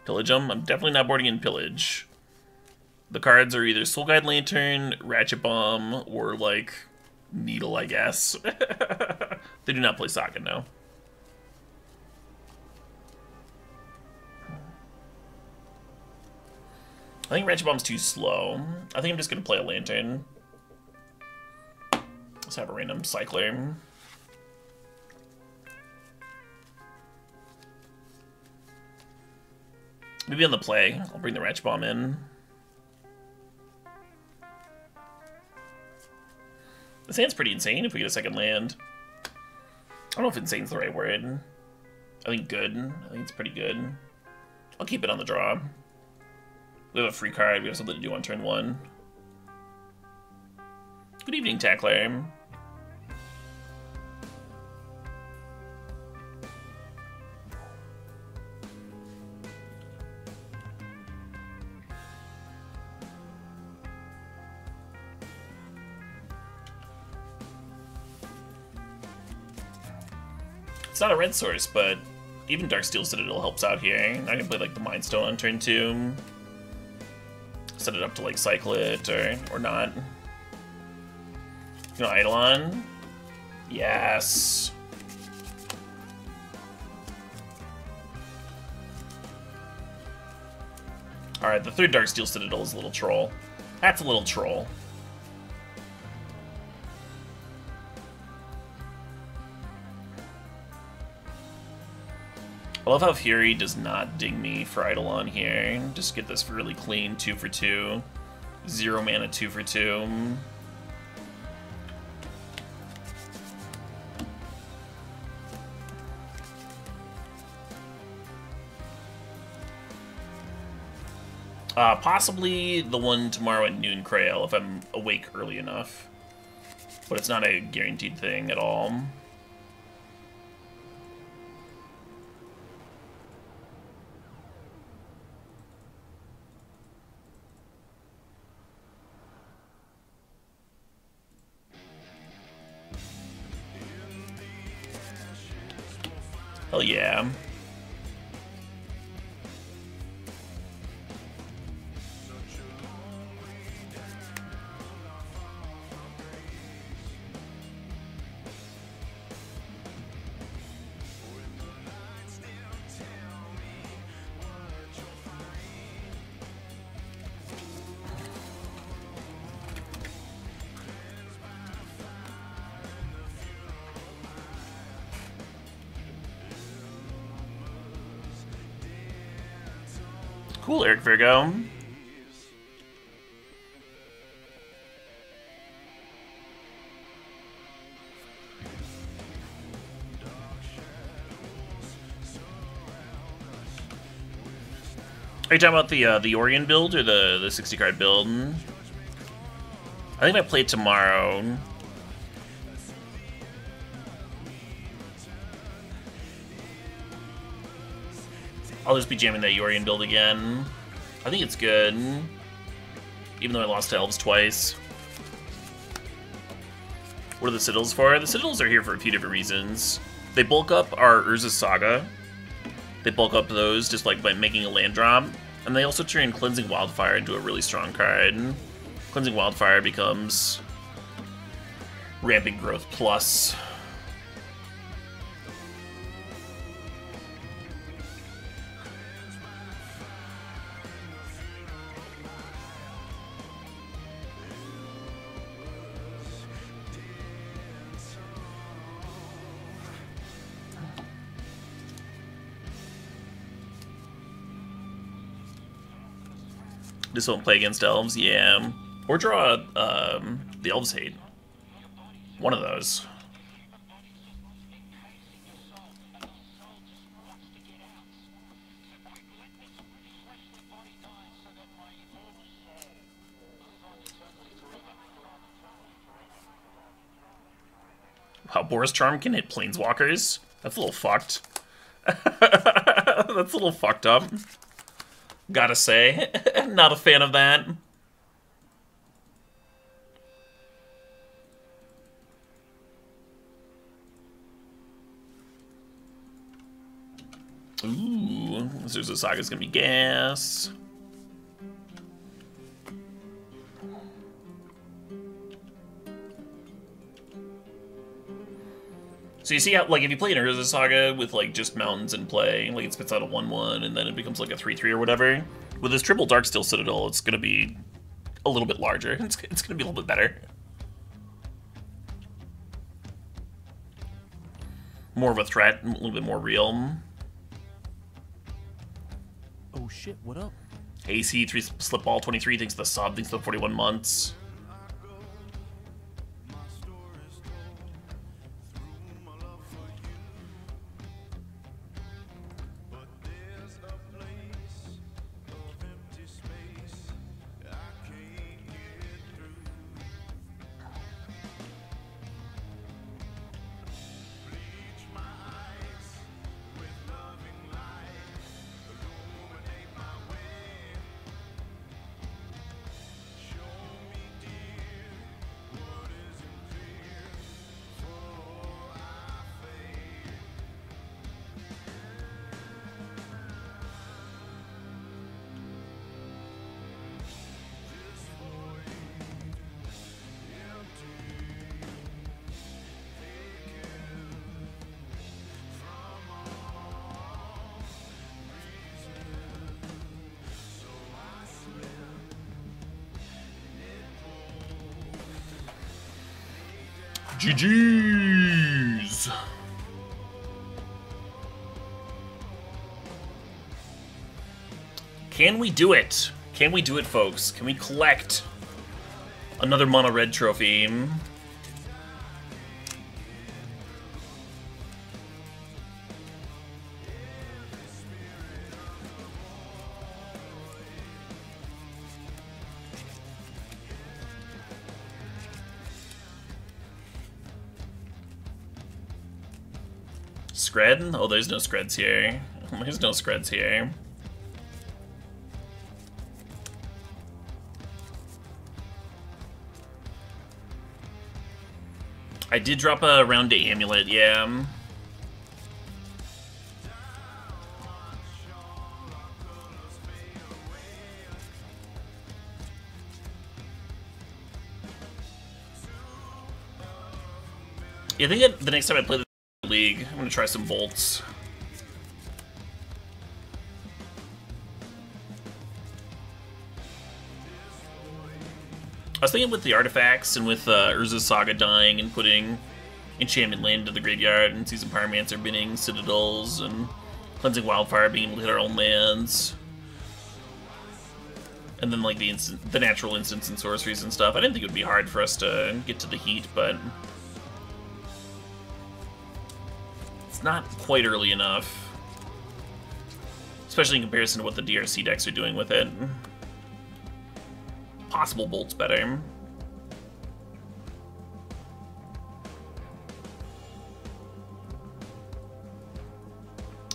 Pillage them? I'm definitely not boarding in Pillage. The cards are either Soul Guide Lantern, Ratchet Bomb, or, like, Needle, I guess. They do not play Saga, no. I think Ratchet Bomb's too slow. I think I'm just gonna play a Lantern. Let's have a random Cycler. Maybe on the play, I'll bring the Ratchet Bomb in. This hand's pretty insane if we get a second land. I don't know if insane's the right word. I think good. I think it's pretty good. I'll keep it on the draw. We have a free card. We have something to do on turn 1. Good evening, Tackler. It's not a red source, but even Darksteel Citadel helps out here. I can play like the Mind Stone on turn 2. Set it up to like cycle it or not. You know, Eidolon. Yes. Alright, the third Darksteel Citadel is a little troll. That's a little troll. I love how Fury does not ding me for Eidolon here. Just get this really clean 2 for 2. 0 mana 2 for 2. Possibly the one tomorrow at noon, Krail, if I'm awake early enough. But it's not a guaranteed thing at all. Hell yeah. Cool, Eric Virgo. Are you talking about the Orion build or the 60 card build? I think I play it tomorrow. I'll just be jamming that Orion build again. I think it's good, even though I lost to Elves twice. What are the Citadels for? The Citadels are here for a few different reasons. They bulk up our Urza's Saga. They bulk up those just like by making a land drop. And they also turn Cleansing Wildfire into a really strong card. Cleansing Wildfire becomes Rampant Growth Plus. Just won't play against Elves, yeah. Or draw the Elves Hate. One of those. Wow, Boris Charm can hit Planeswalkers? That's a little fucked. That's a little fucked up. Gotta say, not a fan of that. Ooh, Urza's Saga's gonna be gas. So you see how, like, if you play an Urza's Saga with, like, just mountains in play, like, it spits out a 1/1, and then it becomes, like, a 3/3 or whatever. With this triple Darksteel Citadel, it's gonna be a little bit larger. It's gonna be a little bit better. More of a threat, a little bit more real. Oh shit, what up? AC, 3 Slipball, 23, thanks to the sub, thanks to the 41 months. GG's. Can we do it? Can we do it, folks? Can we collect another Mono Red trophy? Skred? Oh, there's no Skreds here. There's no Skreds here. I did drop a round to Amulet, yeah. Yeah, I think the next time I play the League, I'm gonna try some bolts. I was thinking with the artifacts and with Urza's Saga dying and putting Enchantment Land into the graveyard and Season Pyromancer binning Citadels and Cleansing Wildfire being able to hit our own lands. And then like the natural instants and sorceries and stuff. I didn't think it would be hard for us to get to the heat, but it's not quite early enough. Especially in comparison to what the DRC decks are doing with it. Possible Bolt's better.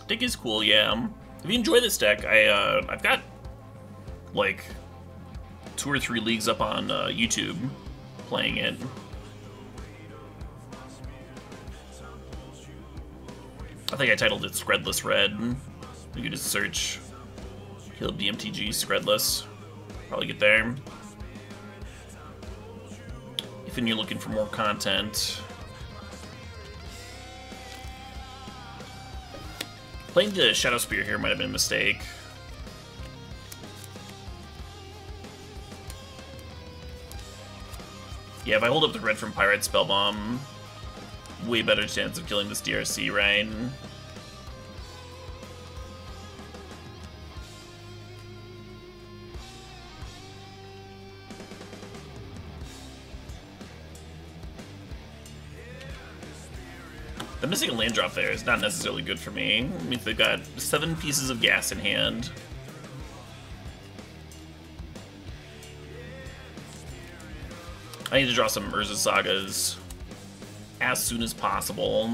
Deck is cool, yeah. If you enjoy this deck, I've got like 2 or 3 leagues up on YouTube playing it. I think I titled it Skredless Red. You can just search CalebDMTG Skredless. Probably get there. If you're looking for more content. Playing the Shadow Spear here might have been a mistake. Yeah, if I hold up the red from Pirate Spellbomb, way better chance of killing this DRC, right? The missing a land drop there is not necessarily good for me. It means they've got 7 pieces of gas in hand. I need to draw some Urza Sagas as soon as possible.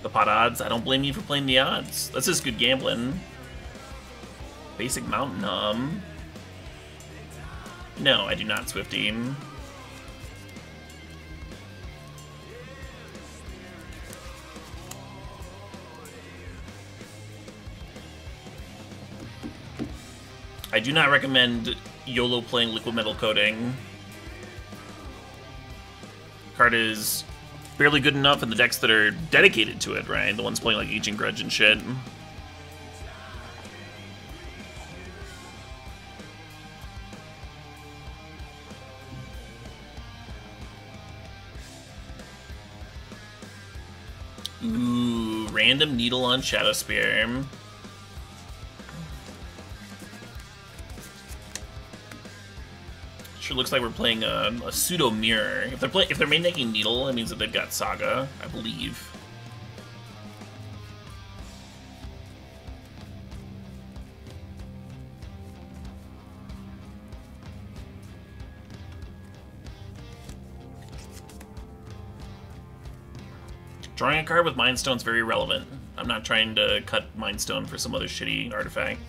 The pot odds, I don't blame you for playing the odds. That's just good gambling. Basic Mountain Hum. No, I do not, Swifty. I do not recommend YOLO playing Liquid Metal Coating. Card is barely good enough in the decks that are dedicated to it, right? The ones playing like Ancient Grudge and shit. Ooh, random needle on Shadow Spear. Sure looks like we're playing a pseudo mirror. If they're making needle, it means that they've got Saga, I believe. Drawing a card with Mind Stone's very relevant. I'm not trying to cut Mind Stone for some other shitty artifact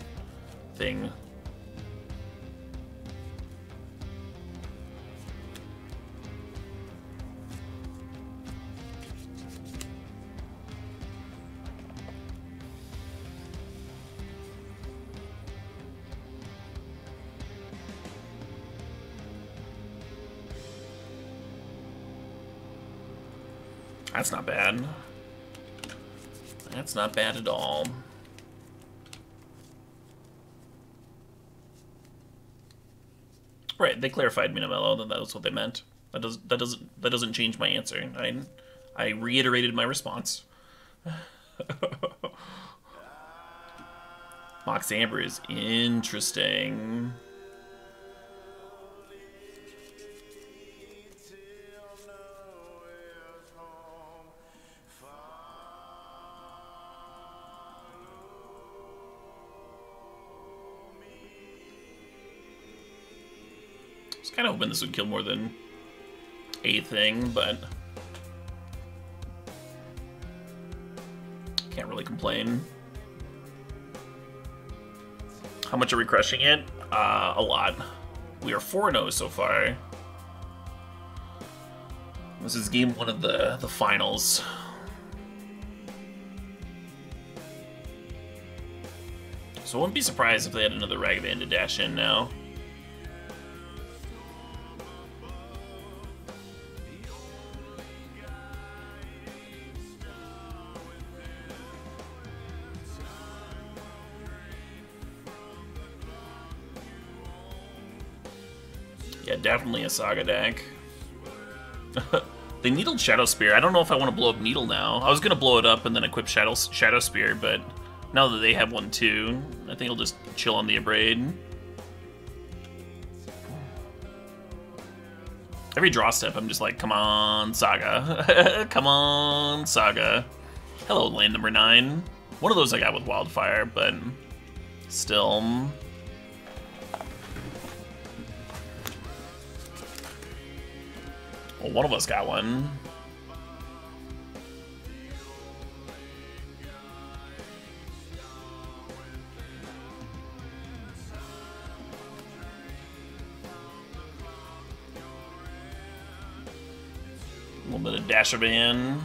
thing. That's not bad. That's not bad at all. Right, they clarified Minamello that was what they meant. That doesn't change my answer. I reiterated my response. Mox Amber is interesting. I was kind of hoping this would kill more than a thing, but can't really complain. How much are we crushing it? A lot. We are 4-0 so far. This is game 1 of the finals. So I wouldn't be surprised if they had another Ragavan to dash in now. Yeah, definitely a Saga deck. They needled Shadow Spear. I don't know if I want to blow up Needle now. I was going to blow it up and then equip Shadow Spear, but now that they have one too, I think I'll just chill on the Abrade. Every draw step, I'm just like, come on, Saga. Come on, Saga. Hello, land number 9. One of those I got with Wildfire, but still. Well, one of us got one. A little bit of Dashaban.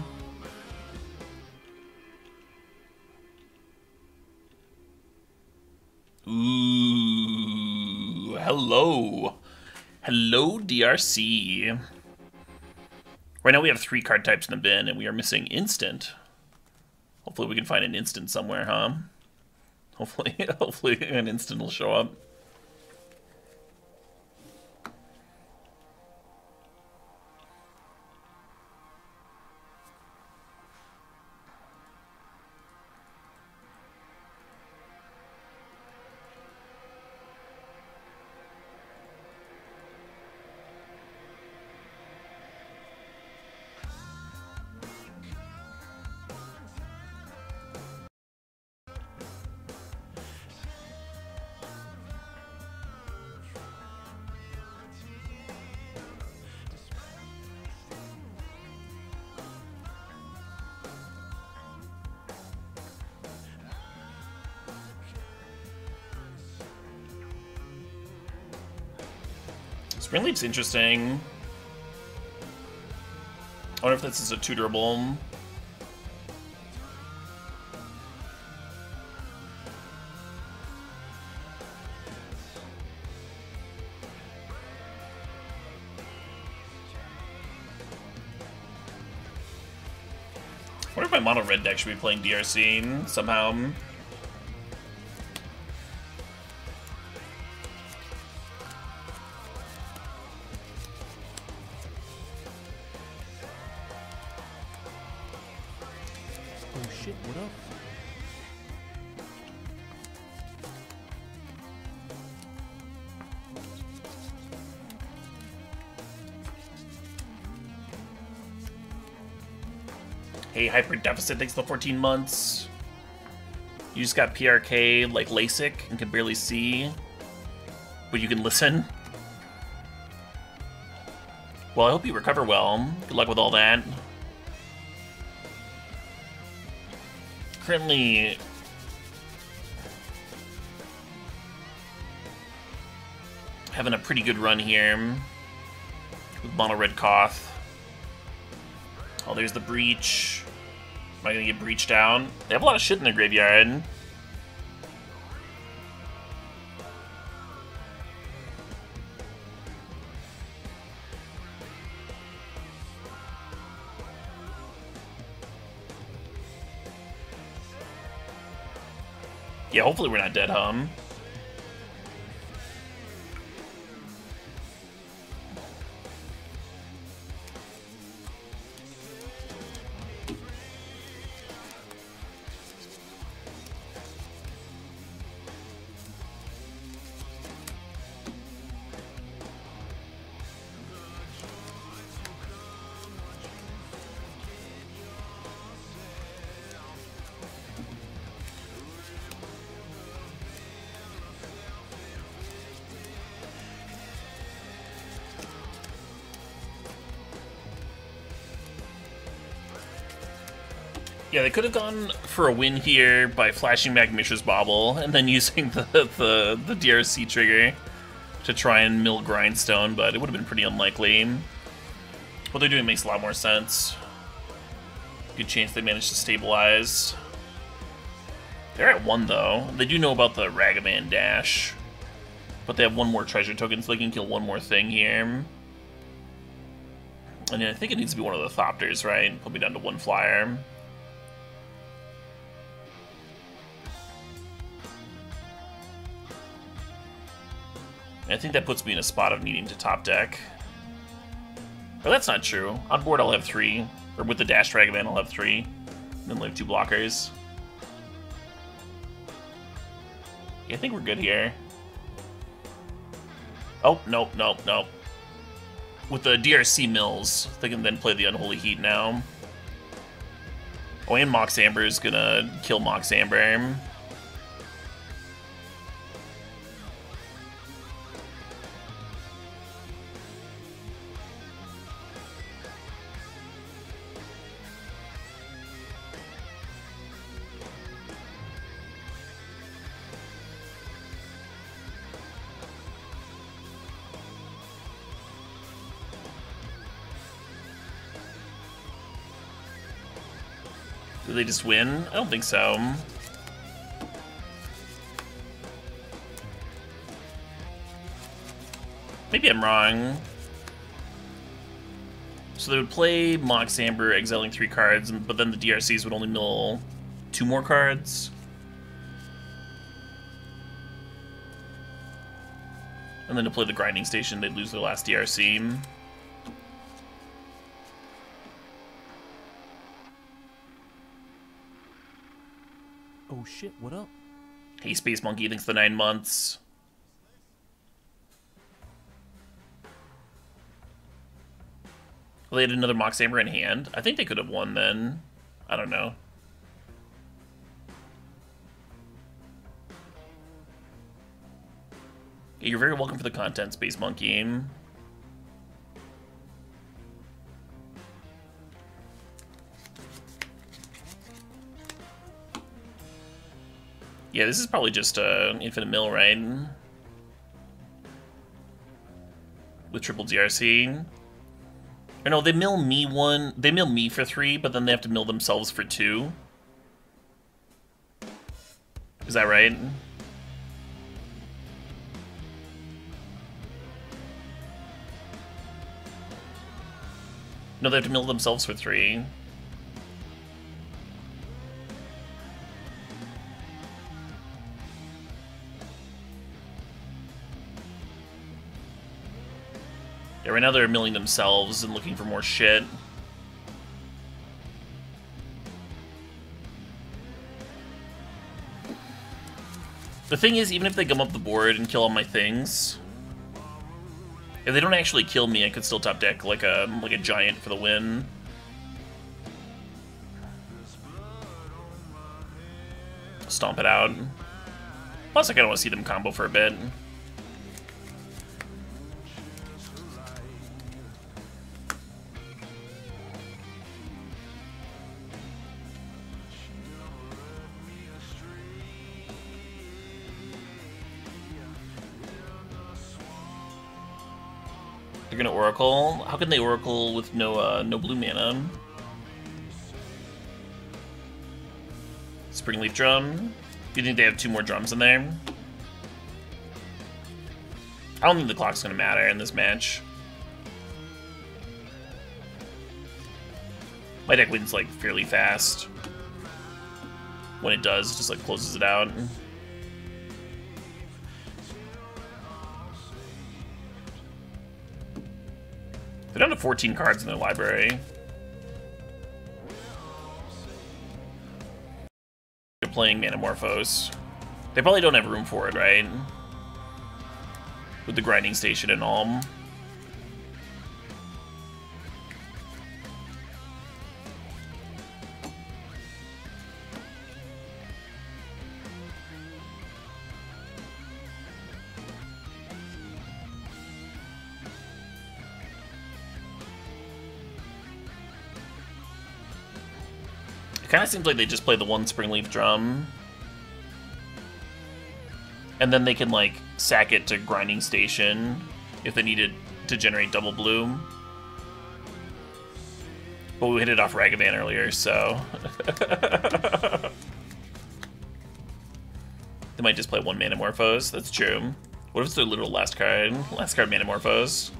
Ooh, hello. Hello, DRC. Right now we have 3 card types in the bin, and we are missing instant. Hopefully we can find an instant somewhere, huh? Hopefully an instant will show up. Spring Leap's interesting. I wonder if this is a tutorable. I wonder if my mono red deck should be playing DRC somehow. Oh shit, what up? Hey, Hyper Deficit, thanks for the 14 months. You just got PRK like LASIK and can barely see, but you can listen. Well, I hope you recover well. Good luck with all that. Currently having a pretty good run here with Mono Red Koth. Oh, there's the Breach. Am I gonna get breached down? They have a lot of shit in their graveyard. Yeah, hopefully we're not dead, huh? Yeah, they could have gone for a win here by flashing back Mishra's Bauble and then using the DRC trigger to try and mill Grindstone, but it would have been pretty unlikely. What they're doing makes a lot more sense. Good chance they managed to stabilize. They're at 1, though. They do know about the Ragavan dash, but they have 1 more treasure token, so they can kill 1 more thing here. And then I think it needs to be one of the Thopters, right? Put me down to 1 flyer. I think that puts me in a spot of needing to top deck. Or that's not true. On board I'll have 3. Or with the Dash Ragavan I'll have 3. And then leave 2 blockers. Yeah, I think we're good here. Oh, nope, nope, nope. With the DRC mills, they can then play the Unholy Heat now. Oh, and Mox Amber is gonna kill Mox Amber. Do they just win? I don't think so. Maybe I'm wrong. So they would play Mox Amber, exiling 3 cards, but then the DRCs would only mill 2 more cards. And then to play the Grinding Station, they'd lose their last DRC. Oh shit, what up? Hey, Space Monkey thinks the 9 months. Well, they had another Mox Amber in hand. I think they could have won then. I don't know. Yeah, you're very welcome for the content, Space Monkey. Yeah, this is probably just infinite mill, right? With triple DRC. Or no, they mill me 1. They mill me for 3, but then they have to mill themselves for 2. Is that right? No, they have to mill themselves for 3. Yeah, right now they're milling themselves and looking for more shit. The thing is, even if they gum up the board and kill all my things, if they don't actually kill me, I could still top deck like a giant for the win. Stomp it out. Plus, I kind of want to see them combo for a bit. They're gonna Oracle. How can they Oracle with no blue mana? Springleaf Drum. Do you think they have 2 more drums in there? I don't think the clock's gonna matter in this match. My deck wins like fairly fast. When it does, it just like closes it out. They're down to 14 cards in their library. They're playing Manamorphose. They probably don't have room for it, right? With the Grinding Station and all. Kind of seems like they just play the 1 Springleaf Drum. And then they can, like, sack it to Grinding Station if they needed to generate double blue. But we hit it off Ragavan earlier, so... They might just play 1 Manamorphose. That's true. What if it's their literal last card? Last card Manamorphose.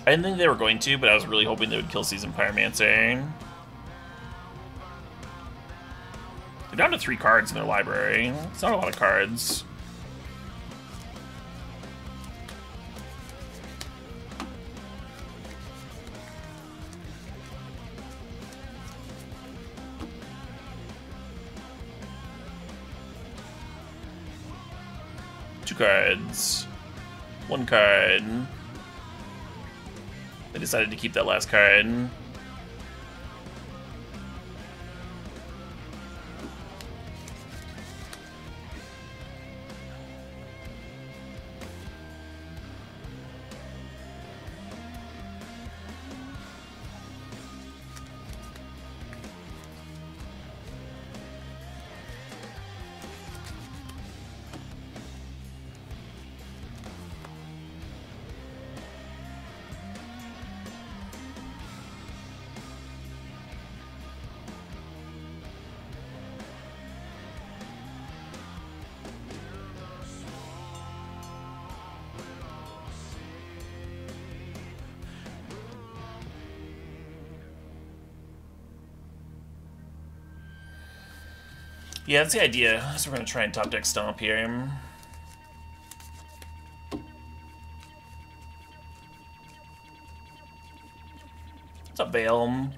I didn't think they were going to, but I was really hoping they would kill Season Pyromancer. They're down to 3 cards in their library. It's not a lot of cards. 2 cards. 1 card. I decided to keep that last card. Yeah, that's the idea. So we're gonna try and top deck stomp here. What's up, Vale?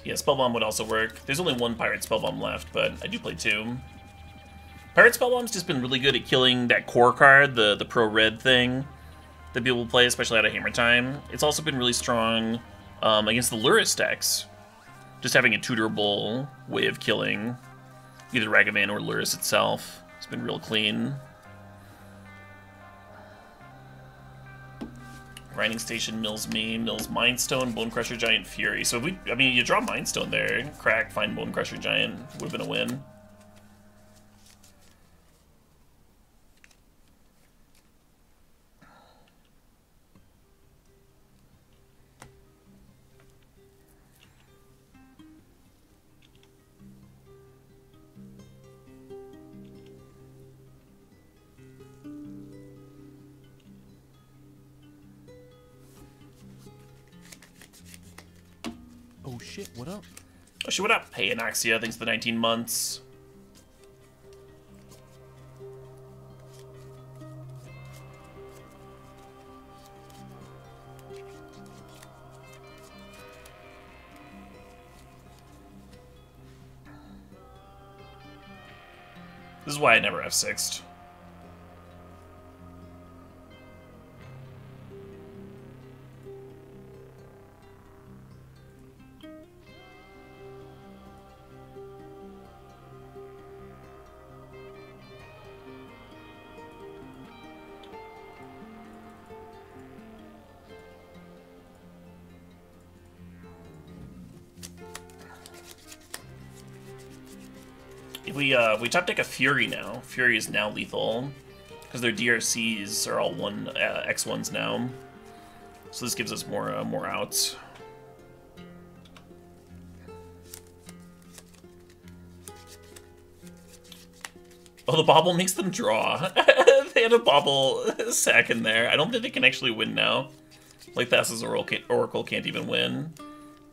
Yeah, Spellbomb would also work. There's only 1 Pirate Spellbomb left, but I do play 2. Pirate Spellbomb's just been really good at killing that core card, the pro red thing that people play, especially out of Hammer Time. It's also been really strong against the Luris decks. Just having a tutorable way of killing either Ragavan or Luris itself. It's been real clean. Grinding Station mills me, mills Mind Stone, Bone Crusher Giant, Fury. So if we, I mean, you draw Mind Stone there, crack, find Bone Crusher Giant, would have been a win. Oh shit, what up? Oh shit, what up? Hey, Anaxia, thanks for the 19 months. This is why I never F6'd. If we top deck a Fury now, Fury is now lethal, because their DRCs are all X1s now. So this gives us more outs. Oh, the bobble makes them draw. They had a bobble sack in there. I don't think they can actually win now. Like Thassa's Oracle can't even win.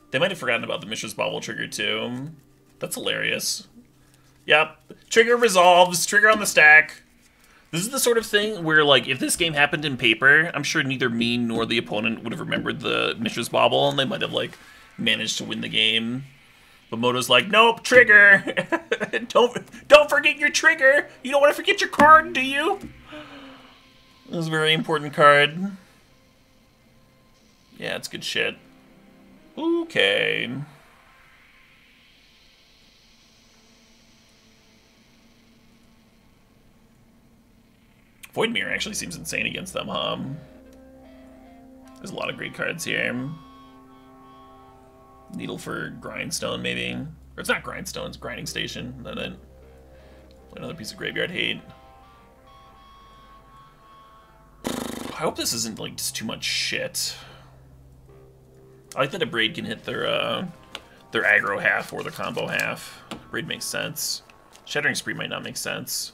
They might have forgotten about the Mishra's Bobble trigger too. That's hilarious. Yep. Trigger resolves. Trigger on the stack. This is the sort of thing where, like, if this game happened in paper, I'm sure neither me nor the opponent would have remembered the Mishra's Bobble, and they might have, like, managed to win the game. But Moto's like, nope, trigger! Don't forget your trigger! You don't want to forget your card, do you? This is a very important card. Yeah, it's good shit. Okay. Void Mirror actually seems insane against them, huh? There's a lot of great cards here. Needle for Grindstone, maybe. Or it's not Grindstone, it's Grinding Station. Then another piece of graveyard hate. I hope this isn't, like, just too much shit. I like that a Braid can hit their aggro half or their combo half. Braid makes sense. Shattering Spree might not make sense.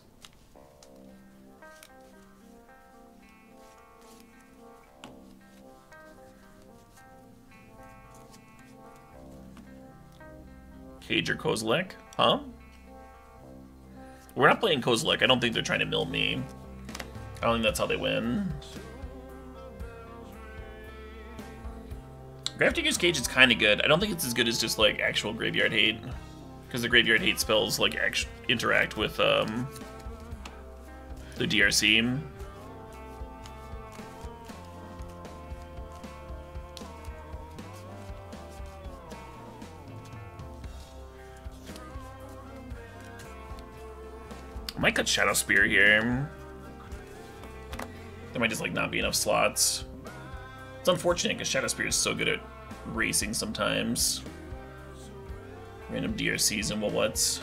Cage or Kozilek? Huh? We're not playing Kozilek. I don't think they're trying to mill me. I don't think that's how they win. Grafdigger's Cage is kind of good. I don't think it's as good as just, like, actual graveyard hate. Because the graveyard hate spells like interact with the DRC. I might cut Shadow Spear here. There might just like not be enough slots. It's unfortunate because Shadow Spear is so good at racing sometimes. Random DRCs and what's.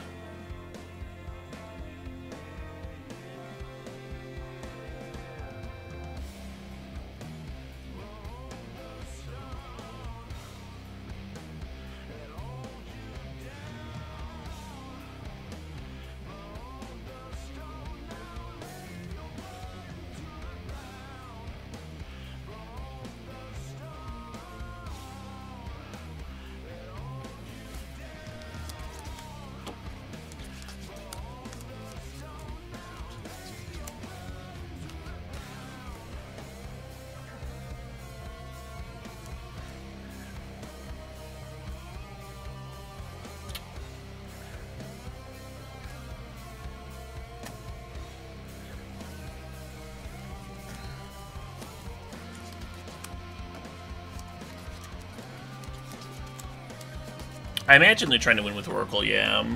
I imagine they're trying to win with Oracle, yeah.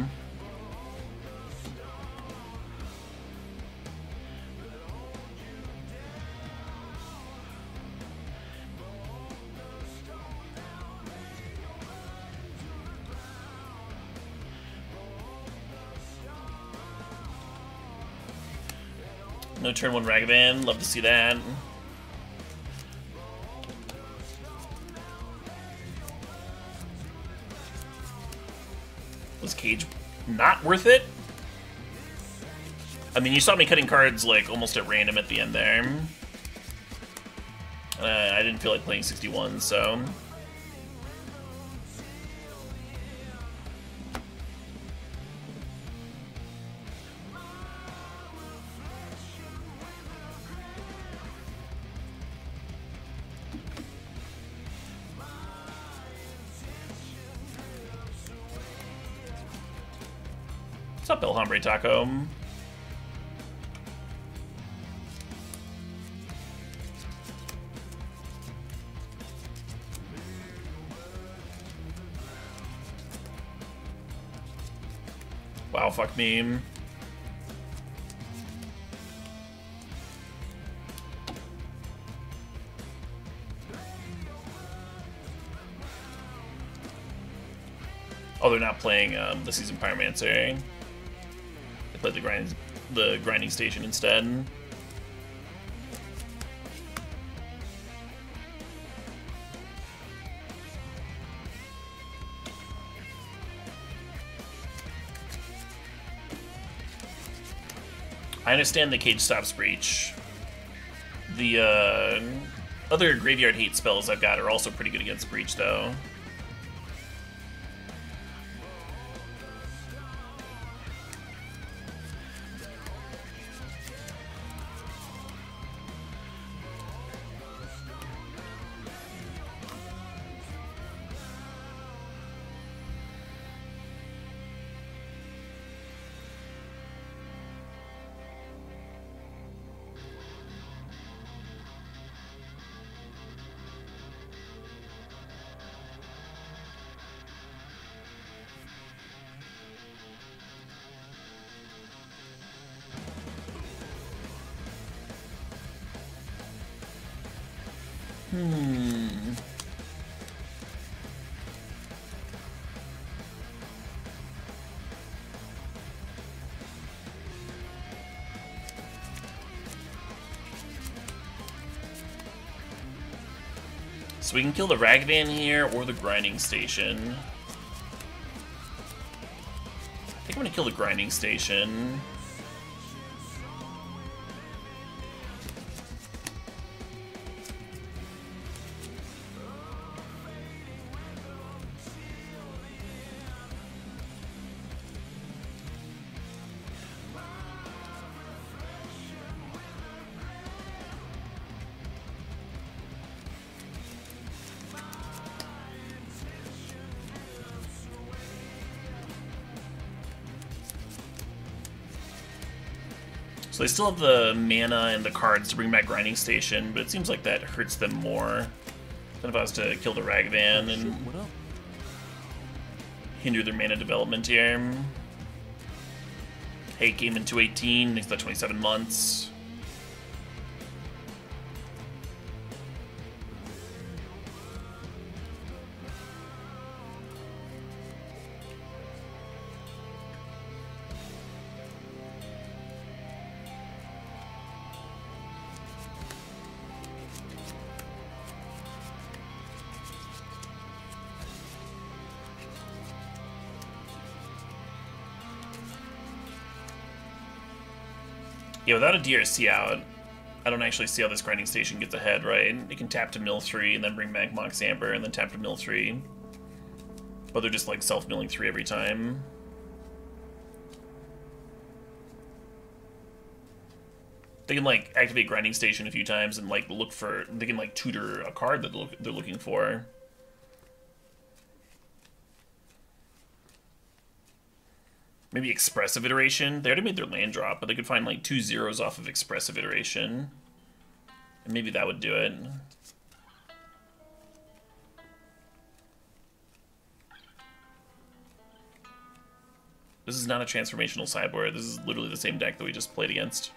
No turn 1 Ragavan, love to see that. Was Cage not worth it? I mean, you saw me cutting cards like almost at random at the end there. I didn't feel like playing 61, so... What's up, El Hombre Taco? Wow, fuck me. Oh, they're not playing the Season Pyromancer. They played the grinding station instead. I understand the Cage stops Breach. The other graveyard hate spells I've got are also pretty good against Breach, though. So we can kill the Ragavan here or the grinding station. I think I'm gonna kill the grinding station. So they still have the mana and the cards to bring back Grinding Station, but it seems like that hurts them more than if I was to kill the Ragavan and What up? hinder their mana development here. Hey, came in 218, next to 27 months. Yeah, without a DRC out, I don't actually see how this Grinding Station gets ahead, right? You can tap to mill 3 and then bring back Mox Amber and then tap to mill 3. But they're just like self-milling 3 every time. They can like activate Grinding Station a few times and like look for, they can like tutor a card that they're looking for. Maybe Expressive Iteration. They already made their land drop, but they could find like 2 zeros off of Expressive Iteration. And maybe that would do it. This is not a transformational sideboard. This is literally the same deck that we just played against.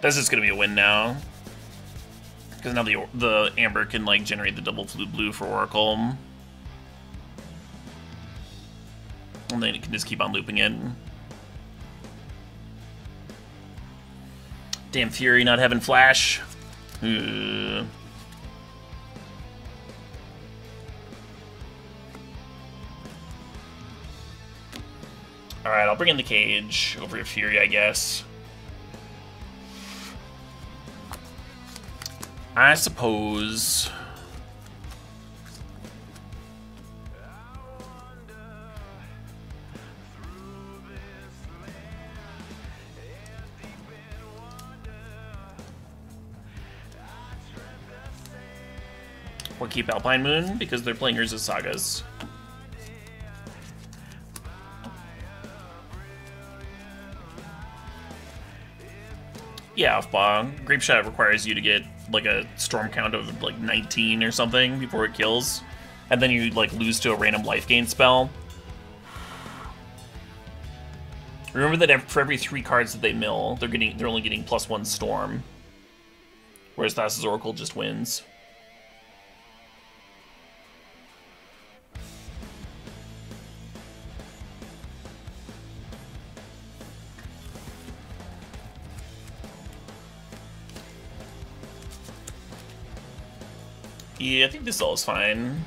That's just gonna be a win now. Because now the Amber can like generate the double blue for Oracle. And then it can just keep on looping it. Damn Fury not having flash. Alright, I'll bring in the Cage over your Fury, I guess. I suppose. Or keep Alpine Moon because they're playing Urza Sagas. Yeah, off-ball. Grape Shot requires you to get like a storm count of like 19 or something before it kills. And then you like lose to a random life gain spell. Remember that for every 3 cards that they mill, they're only getting +1 storm. Whereas Thassa's Oracle just wins. Yeah, I think this all is fine.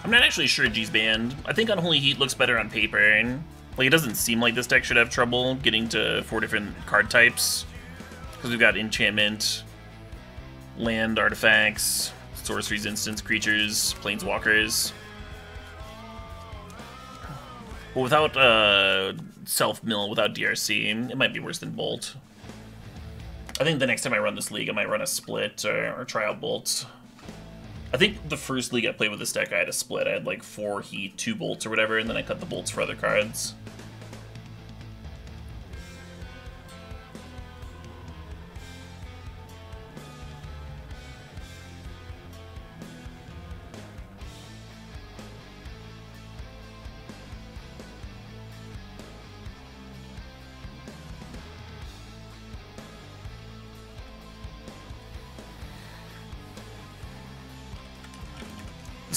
I'm not actually sure G's banned. I think Unholy Heat looks better on paper. And like, it doesn't seem like this deck should have trouble getting to 4 different card types. Because we've got enchantment, land, artifacts, sorceries, instants, creatures, planeswalkers. But without self-mill, without DRC, it might be worse than Bolt. I think the next time I run this league, I might run a split or try out Bolts. I think the first league I played with this deck, I had a split. I had like 4 Heat, 2 Bolts or whatever, and then I cut the Bolts for other cards.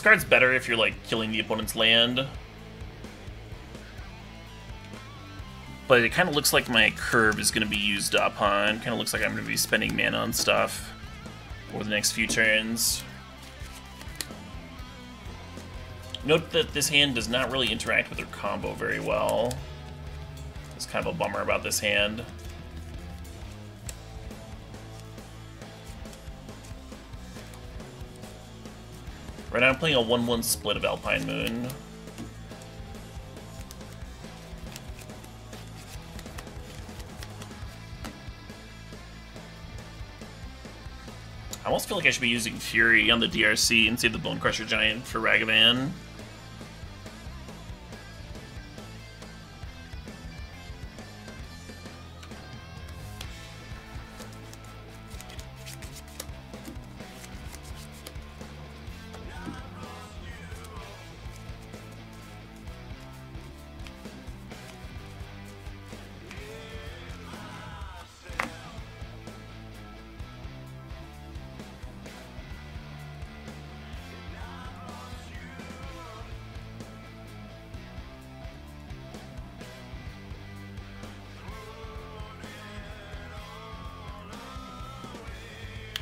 card's better if you're, like, killing the opponent's land. But it kind of looks like my curve is going to be used up, huh? It kind of looks like I'm going to be spending mana on stuff over the next few turns. Note that this hand does not really interact with their combo very well. It's kind of a bummer about this hand. Right now I'm playing a 1-1 split of Alpine Moon. I almost feel like I should be using Fury on the DRC and save the Bone Crusher Giant for Sagavan.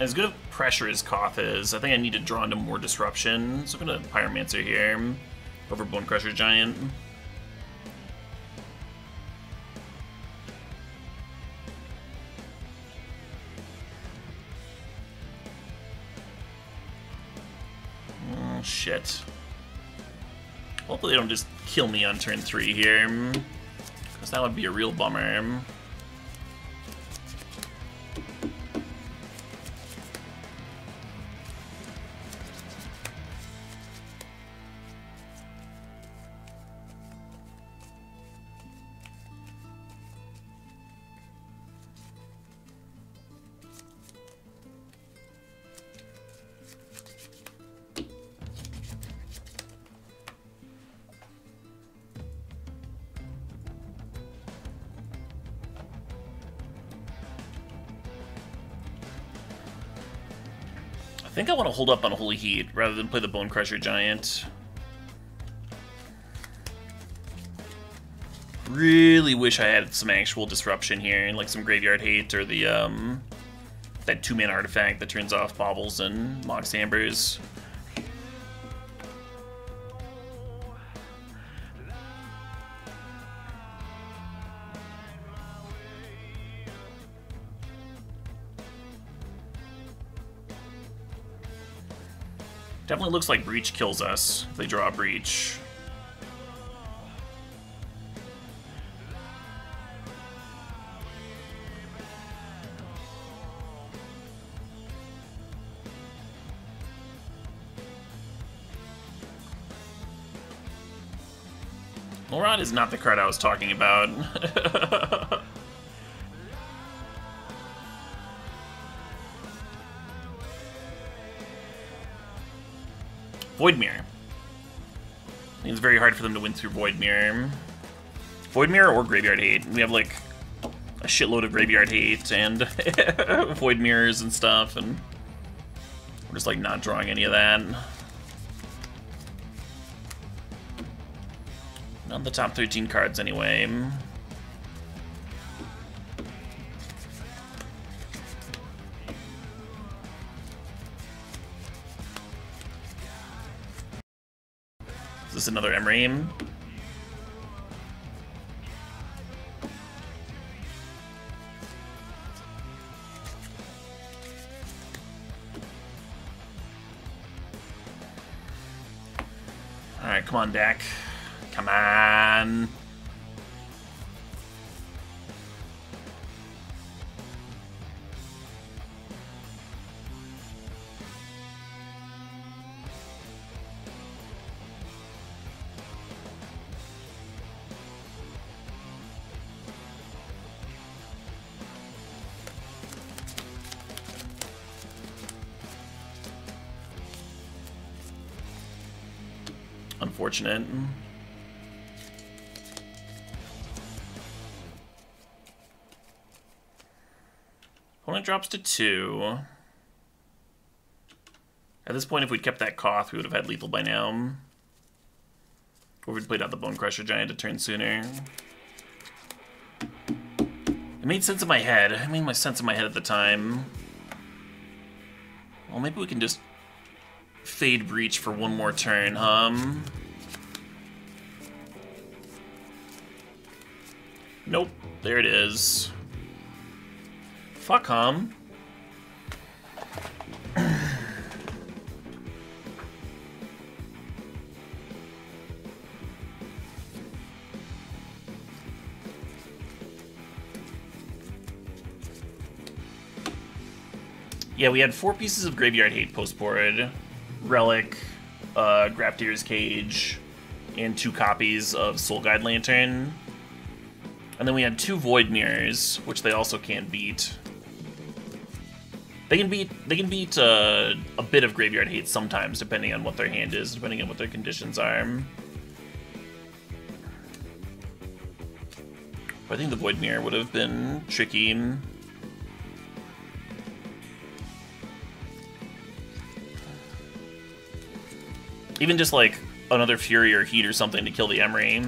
As good of pressure as Koth is, I think I need to draw into more disruption. So I'm gonna Pyromancer here over Bone Crusher Giant. Oh shit. Hopefully they don't just kill me on turn 3 here, because that would be a real bummer. I think I want to hold up on Holy Heat rather than play the Bone Crusher Giant. Really wish I had some actual disruption here, like some Graveyard Hate or the that 2-mana artifact that turns off Baubles and Mox Ambers. Definitely looks like Breach kills us if they draw a Breach. Morad is not the card I was talking about. Voidmere. I think it's very hard for them to win through Voidmere. Voidmere or Graveyard Hate. We have like a shitload of Graveyard Hate and Voidmirrors and stuff, and we're just like not drawing any of that. Not the top 13 cards anyway. Is this another Emreem? Alright, come on, deck. Come on. Unfortunate. Opponent drops to 2. At this point, if we'd kept that Koth, we would have had lethal by now. Or we'd played out the Bone Crusher Giant a turn sooner. It made sense in my head. It made sense in my head at the time. Well, maybe we can just Fade Breach for one more turn, Nope. There it is. Fuck, Yeah, we had 4 pieces of Graveyard Hate post-board. Relic, Graftir's Cage, and 2 copies of Soul Guide Lantern. And then we had 2 Void Mirrors, which they also can't beat. They can beat a bit of Graveyard Hate sometimes, depending on what their hand is, depending on what their conditions are. But I think the Void Mirror would have been tricky. Even just like another Fury or Heat or something to kill the Emery.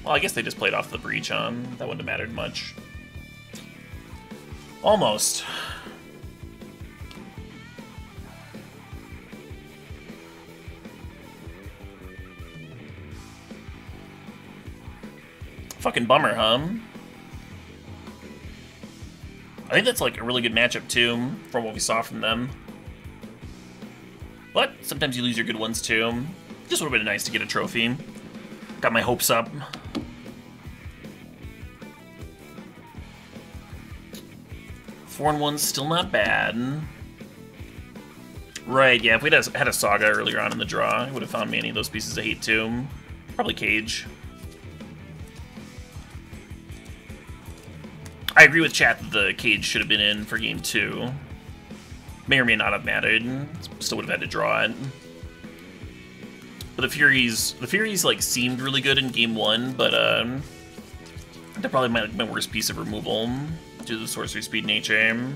Well, I guess they just played off the Breach on. That wouldn't have mattered much. Almost. Fucking bummer, I think that's like a really good matchup too, from what we saw from them. But sometimes you lose your good ones too. Just would have been nice to get a trophy. Got my hopes up. Four and one's still not bad. Right, yeah, if we'd had a Saga earlier on in the draw, I would have found me any of those pieces of hate too. Probably Cage. I agree with chat that the Cage should have been in for game 2. May or may not have mattered. Still would have had to draw it. But the Furies like seemed really good in game 1, but they're probably my worst piece of removal due to the sorcery speed nature.